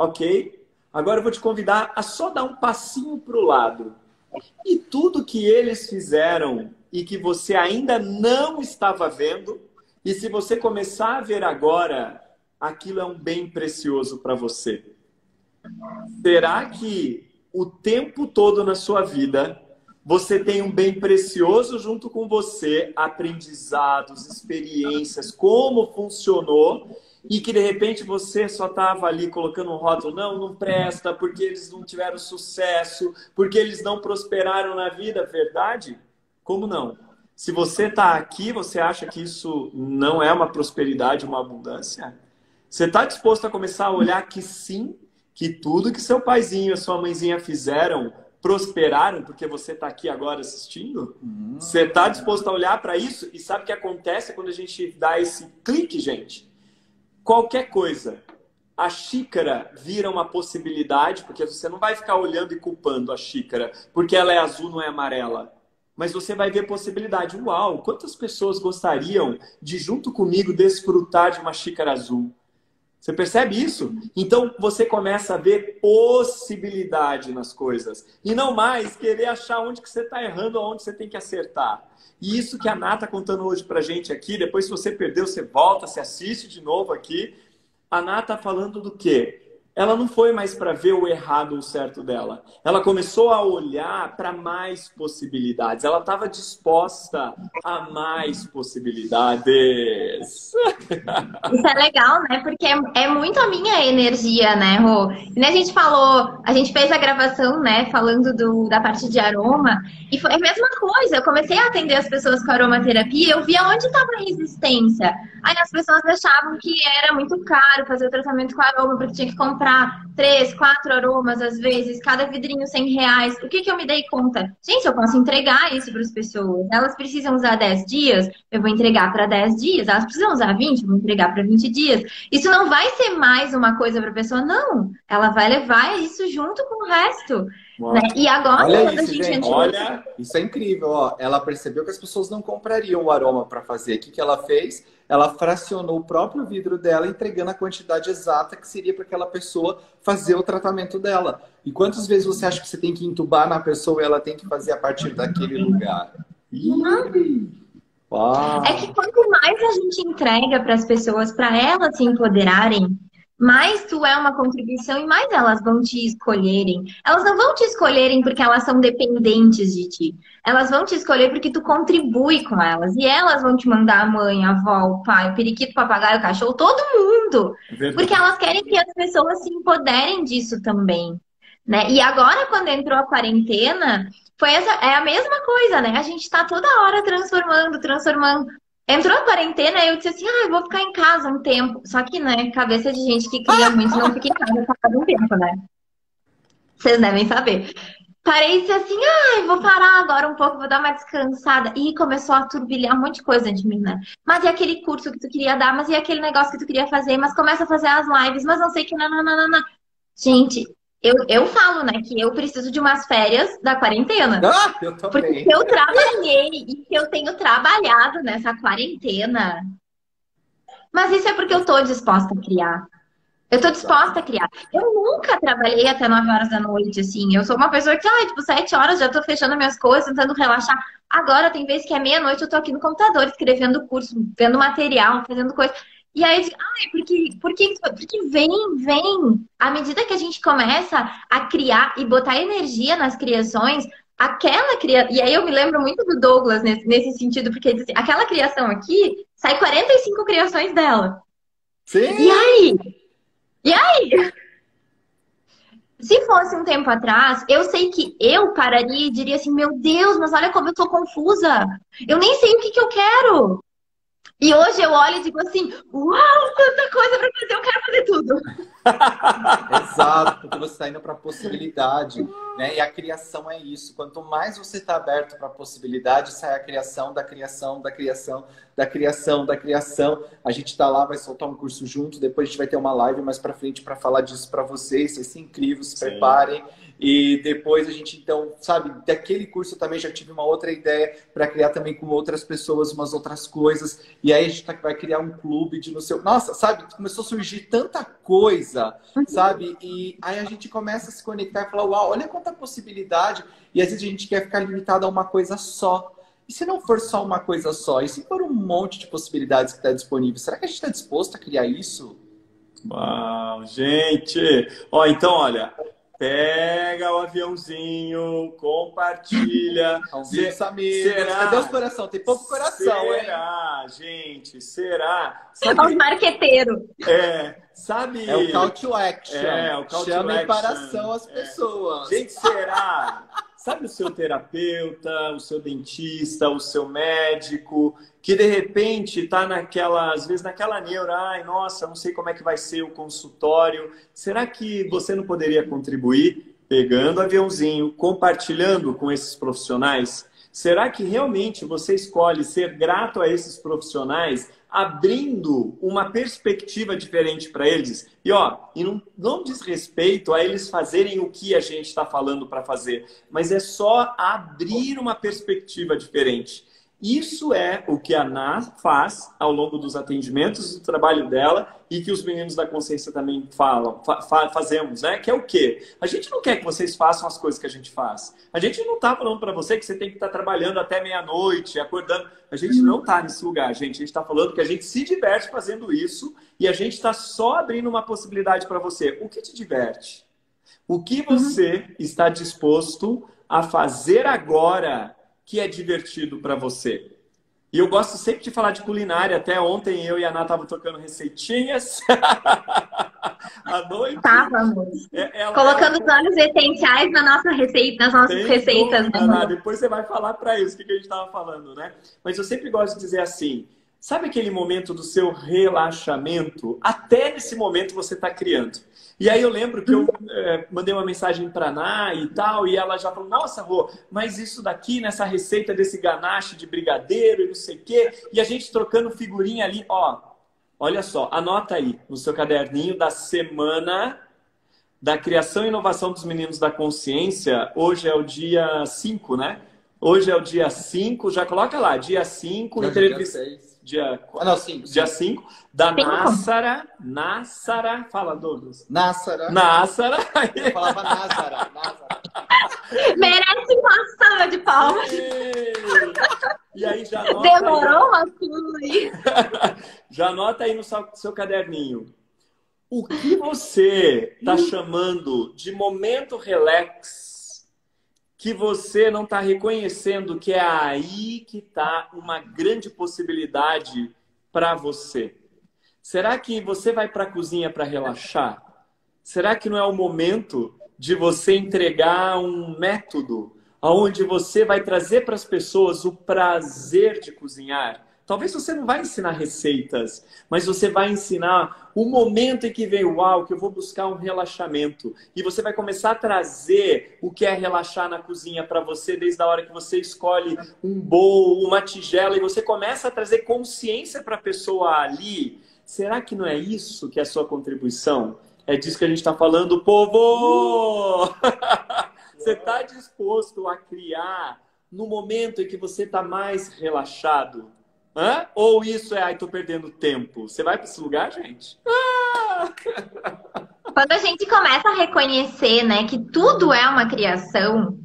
Speaker 3: Agora eu vou te convidar a só dar um passinho para o lado. E tudo que eles fizeram e que você ainda não estava vendo, e se você começar a ver agora, aquilo é um bem precioso para você. Será que o tempo todo na sua vida, você tem um bem precioso junto com você, aprendizados, experiências, como funcionou, e que de repente você só estava ali colocando um rótulo, não presta, porque eles não tiveram sucesso, porque eles não prosperaram na vida, verdade? Como não? Se você está aqui, você acha que isso não é uma prosperidade, uma abundância? Você está disposto a começar a olhar que sim, que tudo que seu paizinho e sua mãezinha fizeram prosperaram porque você está aqui agora assistindo? Você está disposto a olhar para isso? E sabe o que acontece quando a gente dá esse clique, gente? Qualquer coisa. A xícara vira uma possibilidade, porque você não vai ficar olhando e culpando a xícara, porque ela é azul, não é amarela. Mas você vai ver possibilidade. Uau, quantas pessoas gostariam de, junto comigo, desfrutar de uma xícara azul? Você percebe isso? Então você começa a ver possibilidade nas coisas. E não mais querer achar onde que você está errando, onde você tem que acertar. E isso que a Ná está contando hoje pra gente aqui, depois se você perdeu, você volta, se assiste de novo aqui. A Ná está falando do quê? ela não foi mais para ver o errado ou o certo dela. Ela começou a olhar para mais possibilidades. Ela estava disposta a mais possibilidades.
Speaker 2: Isso é legal, né? Porque é muito a minha energia, né, Rô? E né, a gente falou, a gente fez a gravação, né, falando da parte de aroma, e foi a mesma coisa. Eu comecei a atender as pessoas com aromaterapia, eu via onde estava a resistência. Aí as pessoas achavam que era muito caro fazer o tratamento com aroma, porque tinha que comprar 3, 4 aromas, às vezes, cada vidrinho R$ 100. O que eu me dei conta? Gente, eu posso entregar isso para as pessoas. Elas precisam usar 10 dias, eu vou entregar para 10 dias. Elas precisam usar 20, eu vou entregar para 20 dias. Isso não vai ser mais uma coisa para a pessoa, não. Ela vai levar isso junto com o resto. Né? E agora,
Speaker 1: olha
Speaker 2: quando
Speaker 1: isso,
Speaker 2: a gente
Speaker 1: gente.
Speaker 2: entrou...
Speaker 1: Olha, isso é incrível. Ó. Ela percebeu que as pessoas não comprariam o aroma para fazer. O que ela fez? Ela fracionou o próprio vidro dela, entregando a quantidade exata que seria para aquela pessoa fazer o tratamento dela. E quantas vezes você acha que você tem que entubar na pessoa e ela tem que fazer a partir daquele lugar? Uau.
Speaker 2: É que quanto mais a gente entrega para as pessoas, para elas se empoderarem, mais tu é uma contribuição e mais elas vão te escolherem. Elas não vão te escolherem porque elas são dependentes de ti. Elas vão te escolher porque tu contribui com elas. E elas vão te mandar a mãe, a avó, o pai, o periquito, o papagaio, o cachorro, todo mundo. Porque elas querem que as pessoas se empoderem disso também. Né? E agora, quando entrou a quarentena, é a mesma coisa, né? A gente tá toda hora transformando. Entrou a quarentena, eu disse assim, eu vou ficar em casa um tempo. Só que, né, cabeça de gente que cria muito não fica em casa por um tempo, né? Vocês devem saber. Parei e disse assim, vou parar agora um pouco, vou dar uma descansada. E começou a turbilhar um monte de coisa de mim, né? Mas e aquele curso que tu queria dar? Mas e aquele negócio que tu queria fazer? Mas começa a fazer as lives, mas não sei que... Não. Gente... Eu falo, né, que eu preciso de umas férias da quarentena.
Speaker 1: Eu também.
Speaker 2: Porque eu trabalhei e que eu tenho trabalhado nessa quarentena. Mas isso é porque eu tô disposta a criar. Eu tô disposta a criar. Eu nunca trabalhei até 9 horas da noite, assim. Eu sou uma pessoa que, tipo, 7 horas já tô fechando minhas coisas, tentando relaxar. Agora tem vezes que é meia-noite, eu tô aqui no computador, escrevendo curso, vendo material, fazendo coisa. E aí eu digo, porque vem. À medida que a gente começa a criar e botar energia nas criações, e aí eu me lembro muito do Douglas nesse sentido, porque ele diz assim, aquela criação aqui, sai 45 criações dela.
Speaker 1: Sim!
Speaker 2: E aí? Se fosse um tempo atrás, eu sei que eu pararia e diria assim, meu Deus, mas olha como eu tô confusa. Eu nem sei o que eu quero. E hoje eu olho e digo assim, uau, quanta coisa pra fazer, eu quero fazer tudo.
Speaker 1: Exato, porque você está indo para a possibilidade, né? E a criação é isso. Quanto mais você está aberto para a possibilidade, sai a criação, da criação, da criação, da criação, da criação. A gente está lá, vai soltar um curso junto, depois a gente vai ter uma live mais para frente para falar disso para vocês. Vai ser incrível, se preparem. E depois a gente, então, sabe, daquele curso eu também já tive uma outra ideia para criar também com outras pessoas umas outras coisas. E aí a gente vai criar um clube de não sei... Nossa, sabe, começou a surgir tanta coisa, sabe? E aí a gente começa a se conectar e falar, uau, olha quanta possibilidade. E às vezes a gente quer ficar limitado a uma coisa só. E se não for só uma coisa só? E se for um monte de possibilidades que está disponível? Será que a gente está disposto a criar isso?
Speaker 3: Uau, gente! Então, olha... Pega o aviãozinho, compartilha.
Speaker 1: Cadê os coração? Tem pouco coração,
Speaker 3: será, hein? Gente, será?
Speaker 2: Sabe... Os marqueteiros.
Speaker 3: Sabe?
Speaker 1: É o call to action.
Speaker 3: O call to
Speaker 1: Chame para
Speaker 3: action.
Speaker 1: ação as pessoas.
Speaker 3: Gente, será? Sabe o seu terapeuta, o seu dentista, o seu médico, que de repente está às vezes naquela neura, nossa, não sei como é que vai ser o consultório. Será que você não poderia contribuir pegando o aviãozinho, compartilhando com esses profissionais? Será que realmente você escolhe ser grato a esses profissionais, abrindo uma perspectiva diferente para eles? E não diz respeito a eles fazerem o que a gente está falando para fazer, mas é só abrir uma perspectiva diferente. Isso é o que a Ná faz ao longo dos atendimentos do trabalho dela e que os meninos da consciência também fazemos, né? Que é o quê? A gente não quer que vocês façam as coisas que a gente faz. A gente não tá falando para você que você tem que estar trabalhando até meia-noite, acordando. A gente não tá nesse lugar, gente. A gente tá falando que a gente se diverte fazendo isso e a gente está só abrindo uma possibilidade para você. O que te diverte? O que você está disposto a fazer agora que é divertido para você? E eu gosto sempre de falar de culinária. Até ontem eu e a Ana estavam tocando receitinhas à noite.
Speaker 2: Estávamos. Colocando os óleos essenciais na nossa receita, nas nossas receitas.
Speaker 3: Dúvida, depois você vai falar para eles o que a gente estava falando, né? Mas eu sempre gosto de dizer assim, sabe aquele momento do seu relaxamento? Até nesse momento você está criando. E aí eu lembro que eu mandei uma mensagem para a Ná e tal, e ela já falou, nossa, Rô, mas isso daqui, nessa receita desse ganache de brigadeiro e não sei o quê, e a gente trocando figurinha ali, ó, olha só, anota aí no seu caderninho da semana da criação e inovação dos meninos da consciência. Hoje é o dia 5, né? Hoje é o dia 5, já coloca lá, dia 5, entrevista. Dia 5, da Nassara. Fala, Douglas.
Speaker 1: Nassara.
Speaker 3: Eu
Speaker 1: falava Nazara.
Speaker 2: Merece uma salva de palmas.
Speaker 3: E aí já anota.
Speaker 2: Demorou uma coisa.
Speaker 3: Já anota aí no seu caderninho. O que você está chamando de momento relax que você não está reconhecendo que é aí que está uma grande possibilidade para você? Será que você vai para a cozinha para relaxar? Será que não é o momento de você entregar um método onde você vai trazer para as pessoas o prazer de cozinhar? Talvez você não vai ensinar receitas, mas você vai ensinar o momento em que vem, uau, que eu vou buscar um relaxamento. E você vai começar a trazer o que é relaxar na cozinha para você, desde a hora que você escolhe um bowl, uma tigela, e você começa a trazer consciência para a pessoa ali. Será que não é isso que é a sua contribuição? É disso que a gente está falando, povo! Você está disposto a criar no momento em que você está mais relaxado? Hã? Ou isso é, ai, tô perdendo tempo? Você vai para esse lugar, gente?
Speaker 2: Quando a gente começa a reconhecer, né, que tudo é uma criação,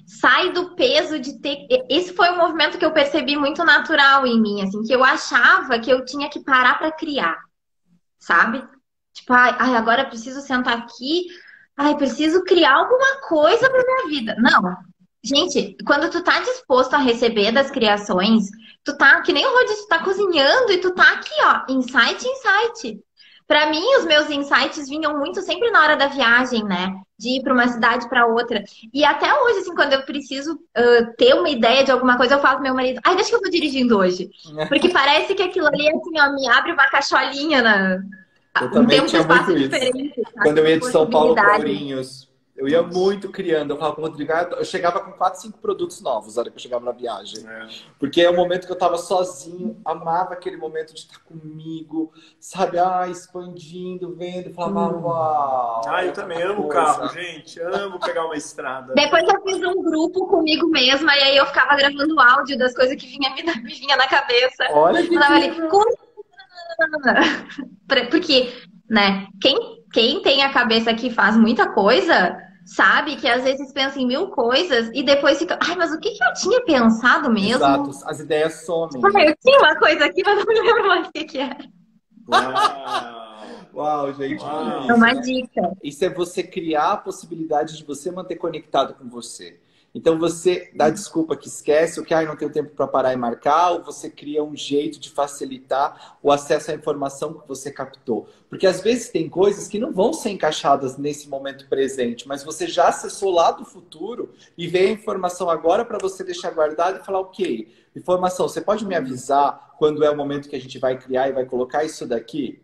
Speaker 2: sai do peso de ter... Esse foi um movimento que eu percebi muito natural em mim, assim, que eu achava que eu tinha que parar para criar, sabe? Tipo, ai, agora eu preciso sentar aqui, ai, preciso criar alguma coisa para minha vida. Não. Gente, quando tu tá disposto a receber das criações, tu tá, que nem o Rô disse, tu tá cozinhando e tu tá aqui, ó, insight. Pra mim, os meus insights vinham muito sempre na hora da viagem, né? De ir pra uma cidade pra outra. E até hoje, assim, quando eu preciso ter uma ideia de alguma coisa, eu falo pro meu marido, ai, deixa que eu vou dirigindo hoje. Porque parece que aquilo ali, assim, ó, me abre uma cacholinha
Speaker 1: Eu também
Speaker 2: tempo e
Speaker 1: tinha
Speaker 2: espaço
Speaker 1: muito isso.
Speaker 2: diferente.
Speaker 1: Quando eu ia de São Paulo para Ourinhos, eu ia muito criando. Eu falava pro Rodrigo, eu chegava com 4, 5 produtos novos na hora que eu chegava na viagem. Porque é o momento que eu tava sozinho, amava aquele momento de estar comigo, sabe? Expandindo, vendo, falava, uau.
Speaker 3: Eu também amo o carro, gente. Amo pegar uma estrada.
Speaker 2: Depois eu fiz um grupo comigo mesma e aí eu ficava gravando áudio das coisas que me vinha na cabeça.
Speaker 1: Olha que
Speaker 2: ali, porque, né, quem tem a cabeça que faz muita coisa, sabe que às vezes pensa em 1000 coisas e depois fica, ai, mas o que eu tinha pensado mesmo?
Speaker 1: Exato, as ideias somem.
Speaker 2: Eu tinha uma coisa aqui, mas não me lembro mais o que era.
Speaker 1: Uau, gente.
Speaker 2: É uma dica.
Speaker 1: Isso é você criar a possibilidade de você manter conectado com você. Então você dá desculpa que esquece, ou que não tenho tempo para parar e marcar, ou você cria um jeito de facilitar o acesso à informação que você captou. Porque às vezes tem coisas que não vão ser encaixadas nesse momento presente, mas você já acessou lá do futuro e veio a informação agora para você deixar guardado e falar, ok, informação, você pode me avisar quando é o momento que a gente vai criar e vai colocar isso daqui?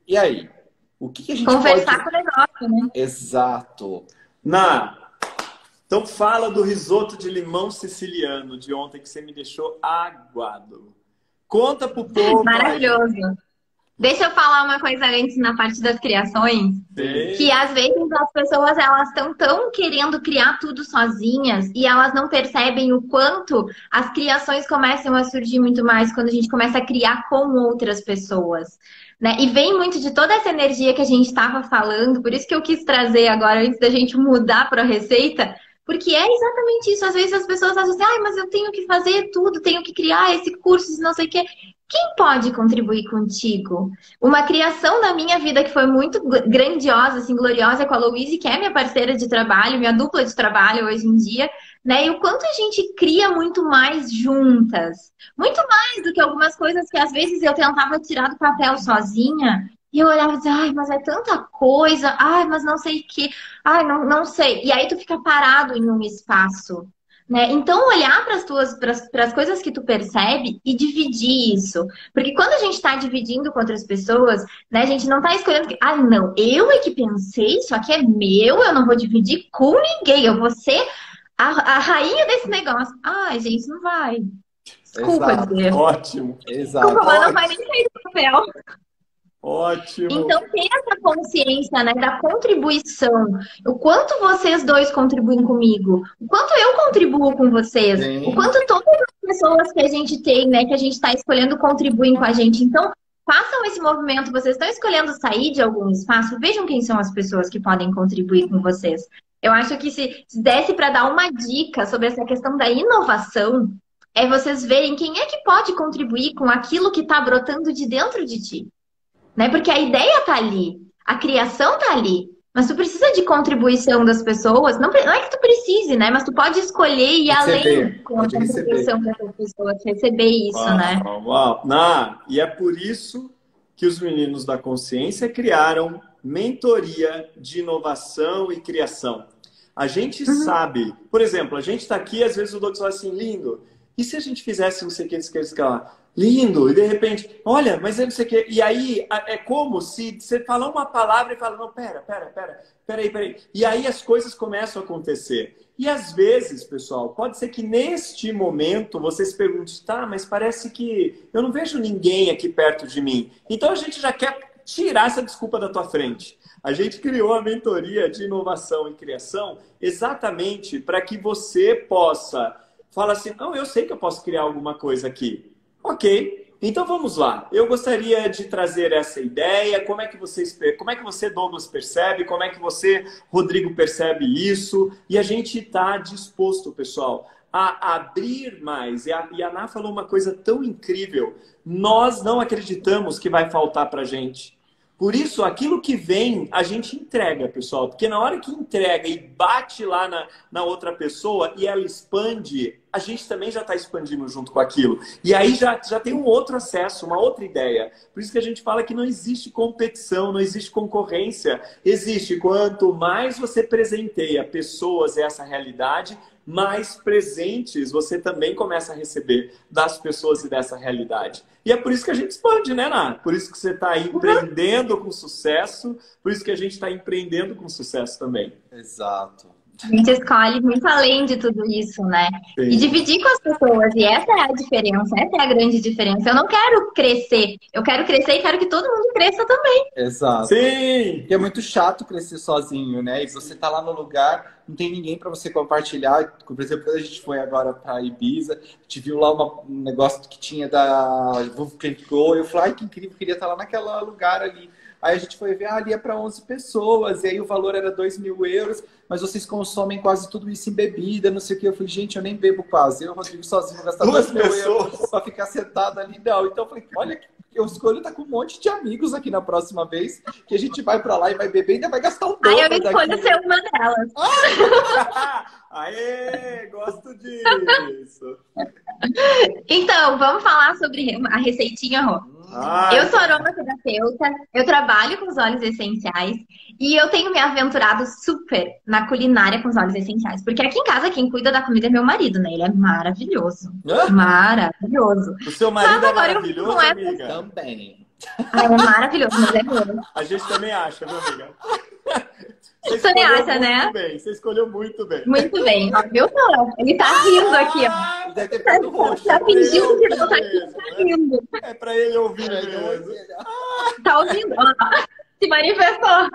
Speaker 1: E aí? O que a gente
Speaker 2: Conversar com o negócio, né?
Speaker 1: Exato.
Speaker 3: Então fala do risoto de limão siciliano de ontem que você me deixou aguado. Conta pro povo.
Speaker 2: Maravilhoso.
Speaker 3: Aí.
Speaker 2: Deixa eu falar uma coisa antes na parte das criações, que às vezes as pessoas elas estão tão querendo criar tudo sozinhas e elas não percebem o quanto as criações começam a surgir muito mais quando a gente começa a criar com outras pessoas, né? E vem muito de toda essa energia que a gente estava falando, por isso que eu quis trazer agora, antes da gente mudar para a receita, porque é exatamente isso. Às vezes as pessoas acham assim, ai, mas eu tenho que fazer tudo, tenho que criar esse curso, não sei o quê. Quem pode contribuir contigo? Uma criação na minha vida que foi muito grandiosa, assim, gloriosa, é com a Louise, que é minha parceira de trabalho, minha dupla de trabalho hoje em dia, né? E o quanto a gente cria muito mais juntas. Muito mais do que algumas coisas que às vezes eu tentava tirar do papel sozinha. E eu olhava e dizia, ai, mas é tanta coisa, ai, mas não sei o quê, ai, não sei. E aí tu fica parado em um espaço. Né? Então, olhar para as coisas que tu percebe e dividir isso. Porque quando a gente está dividindo com outras pessoas, né, a gente não está escolhendo que, ah, não, eu é que pensei, isso aqui é meu, eu não vou dividir com ninguém, eu vou ser a rainha desse negócio. Ai, gente, não vai. Desculpa dizer.
Speaker 3: Ótimo.
Speaker 1: Exato.
Speaker 2: Desculpa, mas não vai nem sair do papel.
Speaker 3: Ótimo.
Speaker 2: Então, ter essa consciência, né, da contribuição. O quanto vocês dois contribuem comigo. O quanto eu contribuo com vocês.
Speaker 1: Sim.
Speaker 2: O quanto todas as pessoas que a gente tem, né, que a gente está escolhendo, contribuem com a gente. Então, façam esse movimento. Vocês estão escolhendo sair de algum espaço, vejam quem são as pessoas que podem contribuir com vocês. Eu acho que se desse para dar uma dica sobre essa questão da inovação, é vocês verem quem é que pode contribuir com aquilo que está brotando de dentro de ti. Né? Porque a ideia tá ali, a criação tá ali, mas tu precisa de contribuição das pessoas. Não é que tu precise, né? Mas tu pode escolher e ir além com a contribuição das pessoas, receber isso, né?
Speaker 3: Uau. E é por isso que os meninos da consciência criaram mentoria de inovação e criação. A gente sabe, por exemplo, a gente está aqui, às vezes o doutor fala assim, lindo, e se a gente fizesse não sei o que, lá? Lindo, e de repente, olha, mas é não sei o quê. E aí é como se você falar uma palavra e fala, não, peraí. E aí as coisas começam a acontecer. E às vezes, pessoal, pode ser que neste momento você se pergunte, tá, mas parece que eu não vejo ninguém aqui perto de mim. Então a gente já quer tirar essa desculpa da tua frente. A gente criou a mentoria de inovação e criação exatamente para que você possa falar assim, não, eu sei que eu posso criar alguma coisa aqui. Ok, então vamos lá. Eu gostaria de trazer essa ideia. Como é que você, Douglas, percebe? Como é que você, Rodrigo, percebe isso? E a gente está disposto, pessoal, a abrir mais. E a Ana falou uma coisa tão incrível. Nós não acreditamos que vai faltar para a gente. Por isso, aquilo que vem, a gente entrega, pessoal. Porque na hora que entrega e bate lá na outra pessoa e ela expande, a gente também já está expandindo junto com aquilo. E aí já tem um outro acesso, uma outra ideia. Por isso que a gente fala que não existe competição, não existe concorrência. Existe quanto mais você presenteia pessoas essa realidade, mais presentes você também começa a receber das pessoas e dessa realidade. E é por isso que a gente expande, né, Ná? Por isso que você está empreendendo com sucesso, por isso que a gente está empreendendo com sucesso também.
Speaker 1: Exato.
Speaker 2: A gente escolhe muito além de tudo isso, né?
Speaker 3: Sim.
Speaker 2: E dividir com as pessoas. E essa é a diferença, essa é a grande diferença. Eu não quero crescer. Eu quero crescer e quero que todo mundo cresça também.
Speaker 1: Exato.
Speaker 3: Sim!
Speaker 1: E é muito chato crescer sozinho, né? E você tá lá no lugar, não tem ninguém para você compartilhar. Por exemplo, quando a gente foi agora para Ibiza, a gente viu lá um negócio que tinha da Wolfgang Go. Eu falei, ai, que incrível, queria estar lá naquele lugar ali. Aí a gente foi ver, ali é para 11 pessoas, e aí o valor era 2.000 euros, mas vocês consomem quase tudo isso em bebida, não sei o que. Eu falei, gente, eu nem bebo quase. Eu, Rodrigo, sozinho, gastar 2.000 euros para ficar sentado ali, não. Então eu falei, olha, eu escolho estar com um monte de amigos aqui na próxima vez, que a gente vai para lá e vai beber e ainda vai gastar um dobro.
Speaker 2: Aí eu escolho ser uma delas.
Speaker 3: Aê, gosto disso.
Speaker 2: Então, vamos falar sobre a receitinha, Rô. Eu sou aromaterapeuta, eu trabalho com os óleos essenciais e eu tenho me aventurado super na culinária com os óleos essenciais. Porque aqui em casa quem cuida da comida é meu marido, né? Ele é maravilhoso. Maravilhoso.
Speaker 3: O seu marido é maravilhoso, amiga?
Speaker 1: Também.
Speaker 2: É maravilhoso, mas é mesmo.
Speaker 3: A gente também acha, viu, amiga?
Speaker 2: Você acha, né?
Speaker 3: Você escolheu muito bem.
Speaker 2: Muito bem. Ó, viu, não? Ele tá rindo aqui, ó.
Speaker 1: Deve ter ficado roxo.
Speaker 2: Tá fingindo que não tá aqui, tá rindo.
Speaker 3: É pra ele ouvir mesmo.
Speaker 2: Tá ouvindo? Ó, se manifestou.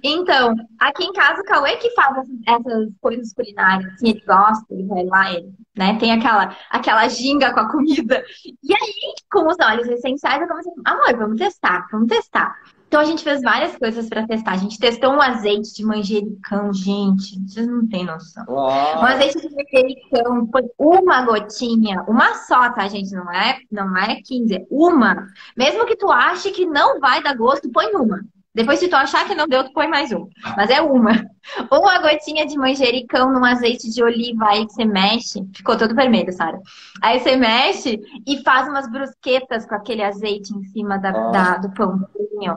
Speaker 2: Então, aqui em casa, o Cauê que faz essas coisas culinárias. Assim, ele gosta, ele vai lá, ele, né? Tem aquela ginga com a comida. E aí, com os óleos essenciais, eu comecei, amor, vamos testar, vamos testar. Então, a gente fez várias coisas para testar. A gente testou um azeite de manjericão, gente. Vocês não têm noção.
Speaker 1: Uau.
Speaker 2: Um azeite de manjericão, foi uma gotinha, uma só, tá, gente? Não é 15, uma. Mesmo que tu ache que não vai dar gosto, põe uma. Depois, se tu achar que não deu, tu põe mais uma. Mas é uma. Uma gotinha de manjericão num azeite de oliva aí que você mexe. Ficou todo vermelho, Sara. Aí você mexe e faz umas brusquetas com aquele azeite em cima do pãozinho.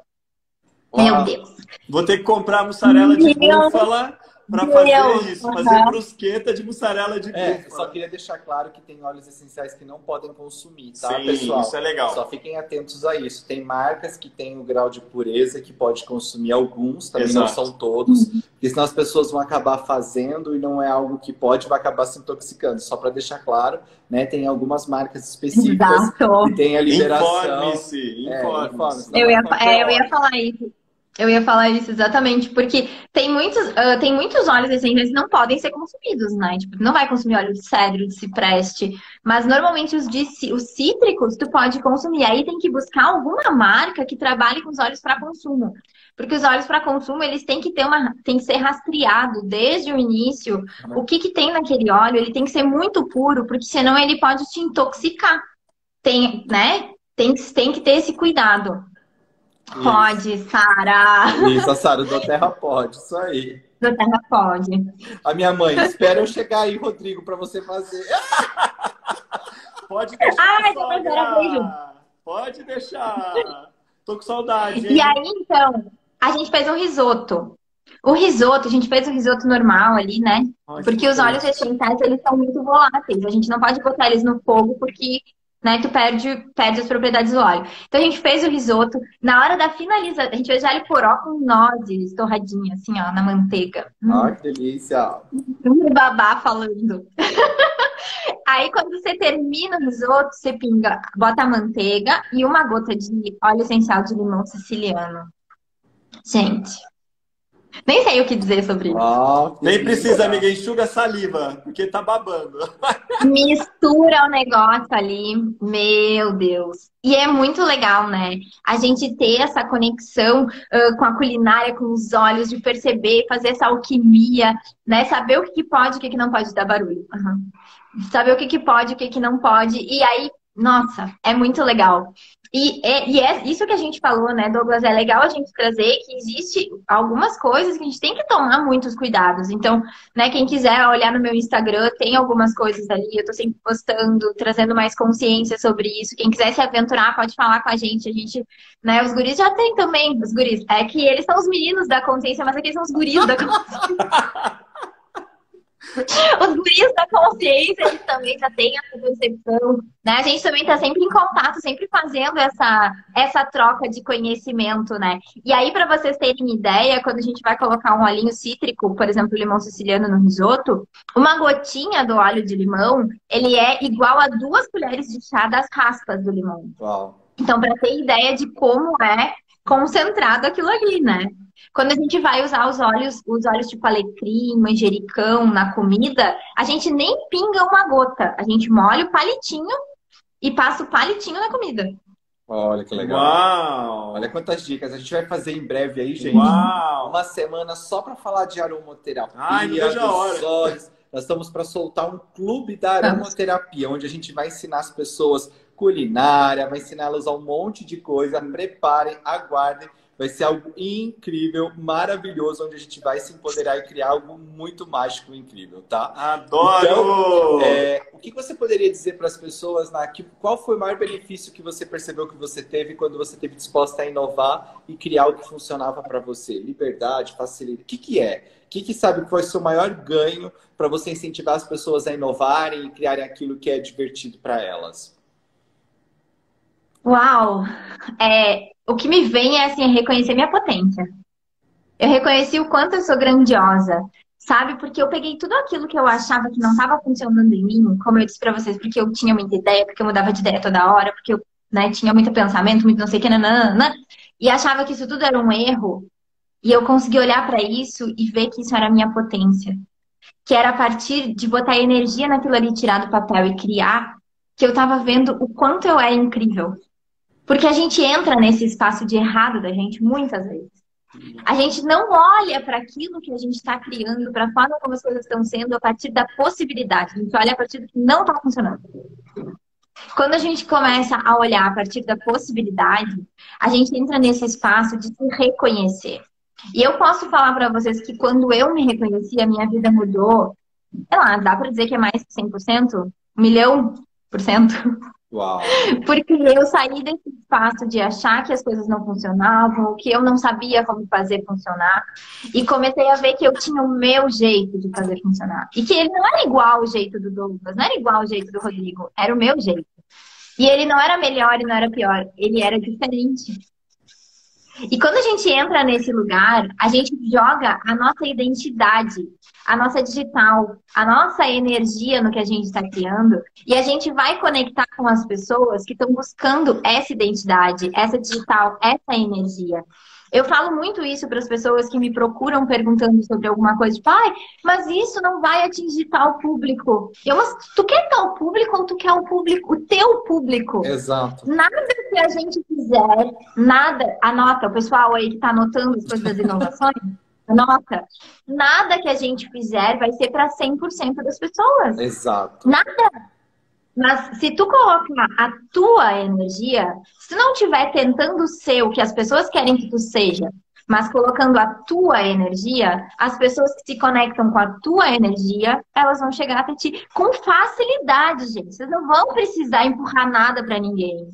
Speaker 2: Meu Deus.
Speaker 3: Vou ter que comprar mussarela de búfala para fazer isso. Fazer brusqueta de mussarela de búfala.
Speaker 1: Só queria deixar claro que tem óleos essenciais que não podem consumir, tá,
Speaker 3: Sim,
Speaker 1: pessoal?
Speaker 3: isso é legal.
Speaker 1: Só fiquem atentos a isso. Tem marcas que têm o grau de pureza que pode consumir alguns, também não são todos. Porque senão as pessoas vão acabar fazendo e não é algo que vai acabar se intoxicando. Só para deixar claro, né? Tem algumas marcas específicas que tem a liberação.
Speaker 3: Informe-se.
Speaker 2: Eu ia falar isso. Eu ia falar isso exatamente, porque tem muitos óleos essenciais que não podem ser consumidos, né? Tipo, não vai consumir óleo de cedro, de cipreste, mas normalmente os cítricos tu pode consumir. Aí tem que buscar alguma marca que trabalhe com os óleos para consumo. Porque os óleos para consumo, eles têm que ser rastreado desde o início. O que tem naquele óleo, ele tem que ser muito puro, porque senão ele pode te intoxicar. Né? Tem que ter esse cuidado.
Speaker 1: Isso.
Speaker 2: Pode, Sara.
Speaker 1: Isso, a Sara do Terra pode, isso aí.
Speaker 2: Do Terra pode.
Speaker 1: A minha mãe, espera eu chegar aí, Rodrigo, para você fazer.
Speaker 3: Pode deixar, Pode deixar. Tô com saudade, hein?
Speaker 2: E aí, então, a gente fez um risoto. A gente fez um risoto normal ali, né? Porque os óleos essenciais, eles são muito voláteis. A gente não pode botar eles no fogo porque... né, tu perde as propriedades do óleo. Então a gente fez o risoto. Na hora da finalização, a gente fez alho poró com nozes torradinha, assim, ó, na manteiga.
Speaker 1: Ai, que delícia!
Speaker 2: Um babá falando. Aí quando você termina o risoto, você bota a manteiga e uma gota de óleo essencial de limão siciliano. Gente, nem sei o que dizer sobre isso.
Speaker 3: Nem precisa, amiga, enxuga a saliva, porque tá babando.
Speaker 2: Mistura o negócio ali, meu Deus. E é muito legal, né? A gente ter essa conexão com a culinária, com os olhos, de perceber, fazer essa alquimia, né? Saber o que pode e o que não pode dar barulho. Saber o que pode e o que não pode. E aí, nossa, é muito legal. E é isso que a gente falou, né, Douglas? É legal a gente trazer que existe algumas coisas que a gente tem que tomar muitos cuidados. Então, né, quem quiser olhar no meu Instagram, tem algumas coisas ali. Eu tô sempre postando, trazendo mais consciência sobre isso. Quem quiser se aventurar, pode falar com a gente. A gente, né, os guris já tem também, os guris. É que eles são os meninos da consciência, mas aqui são os guris da consciência. Os guris da consciência, eles também já têm essa percepção, né? A gente também está sempre em contato, sempre fazendo essa troca de conhecimento, né? E aí, para vocês terem ideia, quando a gente vai colocar um olhinho cítrico, por exemplo, limão siciliano no risoto, uma gotinha do óleo de limão, ele é igual a 2 colheres de chá das raspas do limão.
Speaker 1: Uau.
Speaker 2: Então, para ter ideia de como é concentrado aquilo ali, né? Quando a gente vai usar os óleos tipo alecrim, manjericão na comida, a gente nem pinga uma gota. A gente molha o palitinho e passa o palitinho na comida.
Speaker 1: Olha que legal.
Speaker 3: Uau!
Speaker 1: Olha quantas dicas. A gente vai fazer em breve aí, gente.
Speaker 3: Uau!
Speaker 1: Uma semana só para falar de aromaterapia.
Speaker 3: Ai, não vejo a hora.
Speaker 1: Olhos. Nós estamos para soltar um clube da aromaterapia, onde a gente vai ensinar as pessoas culinária, vai ensinar elas a um monte de coisa. Preparem, aguardem. Vai ser algo incrível, maravilhoso, onde a gente vai se empoderar e criar algo muito mágico e incrível, tá?
Speaker 3: Adoro!
Speaker 1: Então, o que você poderia dizer para as pessoas, qual foi o maior benefício que você percebeu que você teve quando você esteve disposta a inovar e criar algo que funcionava para você? Liberdade, facilidade, o que é? O que sabe que foi o seu maior ganho para você incentivar as pessoas a inovarem e criarem aquilo que é divertido para elas?
Speaker 2: Uau! O que me vem é assim, reconhecer minha potência. Eu reconheci o quanto eu sou grandiosa, sabe? Porque eu peguei tudo aquilo que eu achava que não estava funcionando em mim, como eu disse pra vocês, porque eu tinha muita ideia, porque eu mudava de ideia toda hora, porque eu, né, tinha muito pensamento, muito não sei o que, nanana, e achava que isso tudo era um erro. E eu consegui olhar pra isso e ver que isso era a minha potência. Que era a partir de botar energia naquilo ali, tirar do papel e criar, que eu tava vendo o quanto eu era incrível. Porque a gente entra nesse espaço de errado da gente muitas vezes. A gente não olha para aquilo que a gente está criando, para a forma como as coisas estão sendo, a partir da possibilidade. A gente olha a partir do que não está funcionando. Quando a gente começa a olhar a partir da possibilidade, a gente entra nesse espaço de se reconhecer. E eu posso falar para vocês que quando eu me reconheci, a minha vida mudou. Sei lá, dá para dizer que é mais que 100%? 1.000%?
Speaker 1: Uau!
Speaker 2: Porque eu saí desse espaço de achar que as coisas não funcionavam, que eu não sabia como fazer funcionar, e comecei a ver que eu tinha o meu jeito de fazer funcionar. E que ele não era igual ao jeito do Douglas, não era igual ao jeito do Rodrigo, era o meu jeito. E ele não era melhor e não era pior, ele era diferente. E quando a gente entra nesse lugar, a gente joga a nossa identidade, a nossa digital, a nossa energia no que a gente está criando, e a gente vai conectar com as pessoas que estão buscando essa identidade, essa digital, essa energia. Eu falo muito isso para as pessoas que me procuram perguntando sobre alguma coisa, tipo, ai, mas isso não vai atingir tal público. Mas tu quer tal público ou tu quer o público, o teu público?
Speaker 1: Exato.
Speaker 2: Nada que a gente fizer, nada, anota, o pessoal aí que está anotando as coisas das inovações, anota, nada que a gente fizer vai ser para 100% das pessoas.
Speaker 1: Exato.
Speaker 2: Nada. Mas se tu colocar a tua energia, se tu não estiver tentando ser o que as pessoas querem que tu seja, mas colocando a tua energia, as pessoas que se conectam com a tua energia, elas vão chegar até ti com facilidade, gente. Vocês não vão precisar empurrar nada para ninguém.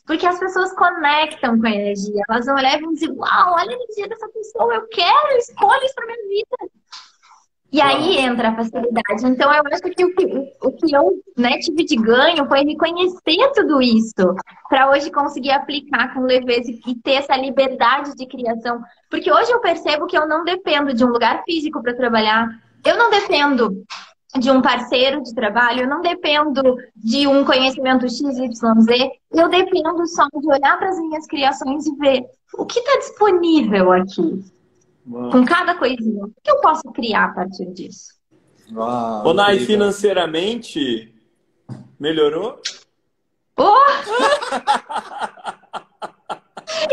Speaker 2: Porque as pessoas conectam com a energia. Elas vão olhar e vão dizer, uau, olha a energia dessa pessoa, eu quero, escolho isso para minha vida. E aí entra a facilidade. Então, eu acho que o que eu, né, tive de ganho foi reconhecer tudo isso, para hoje conseguir aplicar com leveza e ter essa liberdade de criação. Porque hoje eu percebo que eu não dependo de um lugar físico para trabalhar, eu não dependo de um parceiro de trabalho, eu não dependo de um conhecimento XYZ, eu dependo só de olhar para as minhas criações e ver o que está disponível aqui. Uau. Com cada coisinha. O que eu posso criar a partir disso?
Speaker 3: Uau, Nai, financeiramente, melhorou?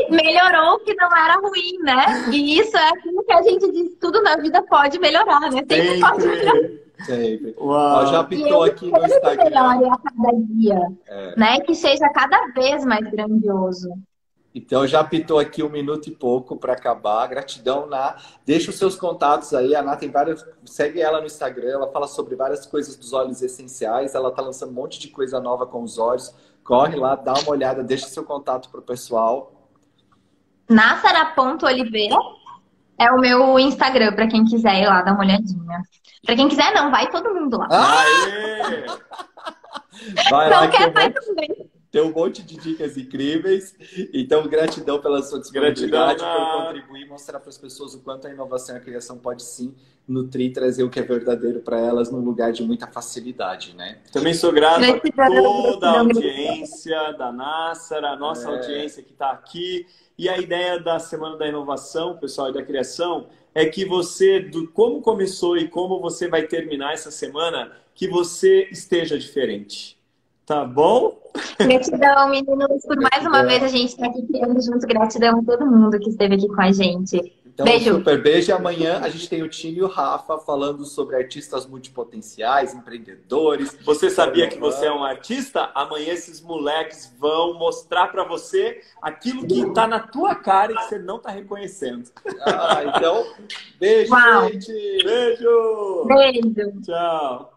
Speaker 2: Melhorou, que não era ruim, né? E isso é aquilo que a gente diz, tudo na vida pode melhorar, né? Sempre pode melhorar.
Speaker 1: Sempre. Uau. Já apitou aqui no Instagram.
Speaker 2: Melhore a cada dia, né? Que seja cada vez mais grandioso.
Speaker 1: Então, já apitou aqui 1 minuto e pouco para acabar. Gratidão, Ná. Deixa os seus contatos aí. A Ná tem várias... Segue ela no Instagram. Ela fala sobre várias coisas dos óleos essenciais. Ela tá lançando um monte de coisa nova com os óleos. Corre lá, dá uma olhada. Deixa seu contato pro pessoal.
Speaker 2: Nassara.oliveira é o meu Instagram, para quem quiser ir lá dar uma olhadinha. Para quem quiser, não. Vai todo mundo lá.
Speaker 1: Aê! Vai lá,
Speaker 2: não quer, vai também.
Speaker 1: Tem um monte de dicas incríveis. Então, gratidão pela sua disponibilidade, por contribuir e mostrar para as pessoas o quanto a inovação e a criação pode sim nutrir e trazer o que é verdadeiro para elas num lugar de muita facilidade, né?
Speaker 3: Também sou grato a toda a audiência da Nassara, a nossa audiência que está aqui. E a ideia da Semana da Inovação, pessoal, e da Criação, é que você, como começou e como você vai terminar essa semana, que você esteja diferente. Tá bom?
Speaker 2: Gratidão, meninos, por mais uma vez a gente está aqui criando junto. Gratidão a todo mundo que esteve aqui com a gente.
Speaker 1: Então,
Speaker 2: beijo.
Speaker 1: Super beijo. E amanhã a gente tem o Tim e o Rafa falando sobre artistas multipotenciais, empreendedores.
Speaker 3: Você sabia que você é um artista? Amanhã esses moleques vão mostrar para você aquilo que está na tua cara e que você não está reconhecendo.
Speaker 1: Então, beijo,
Speaker 2: Uau.
Speaker 1: gente.
Speaker 3: Beijo.
Speaker 2: Beijo.
Speaker 3: Tchau.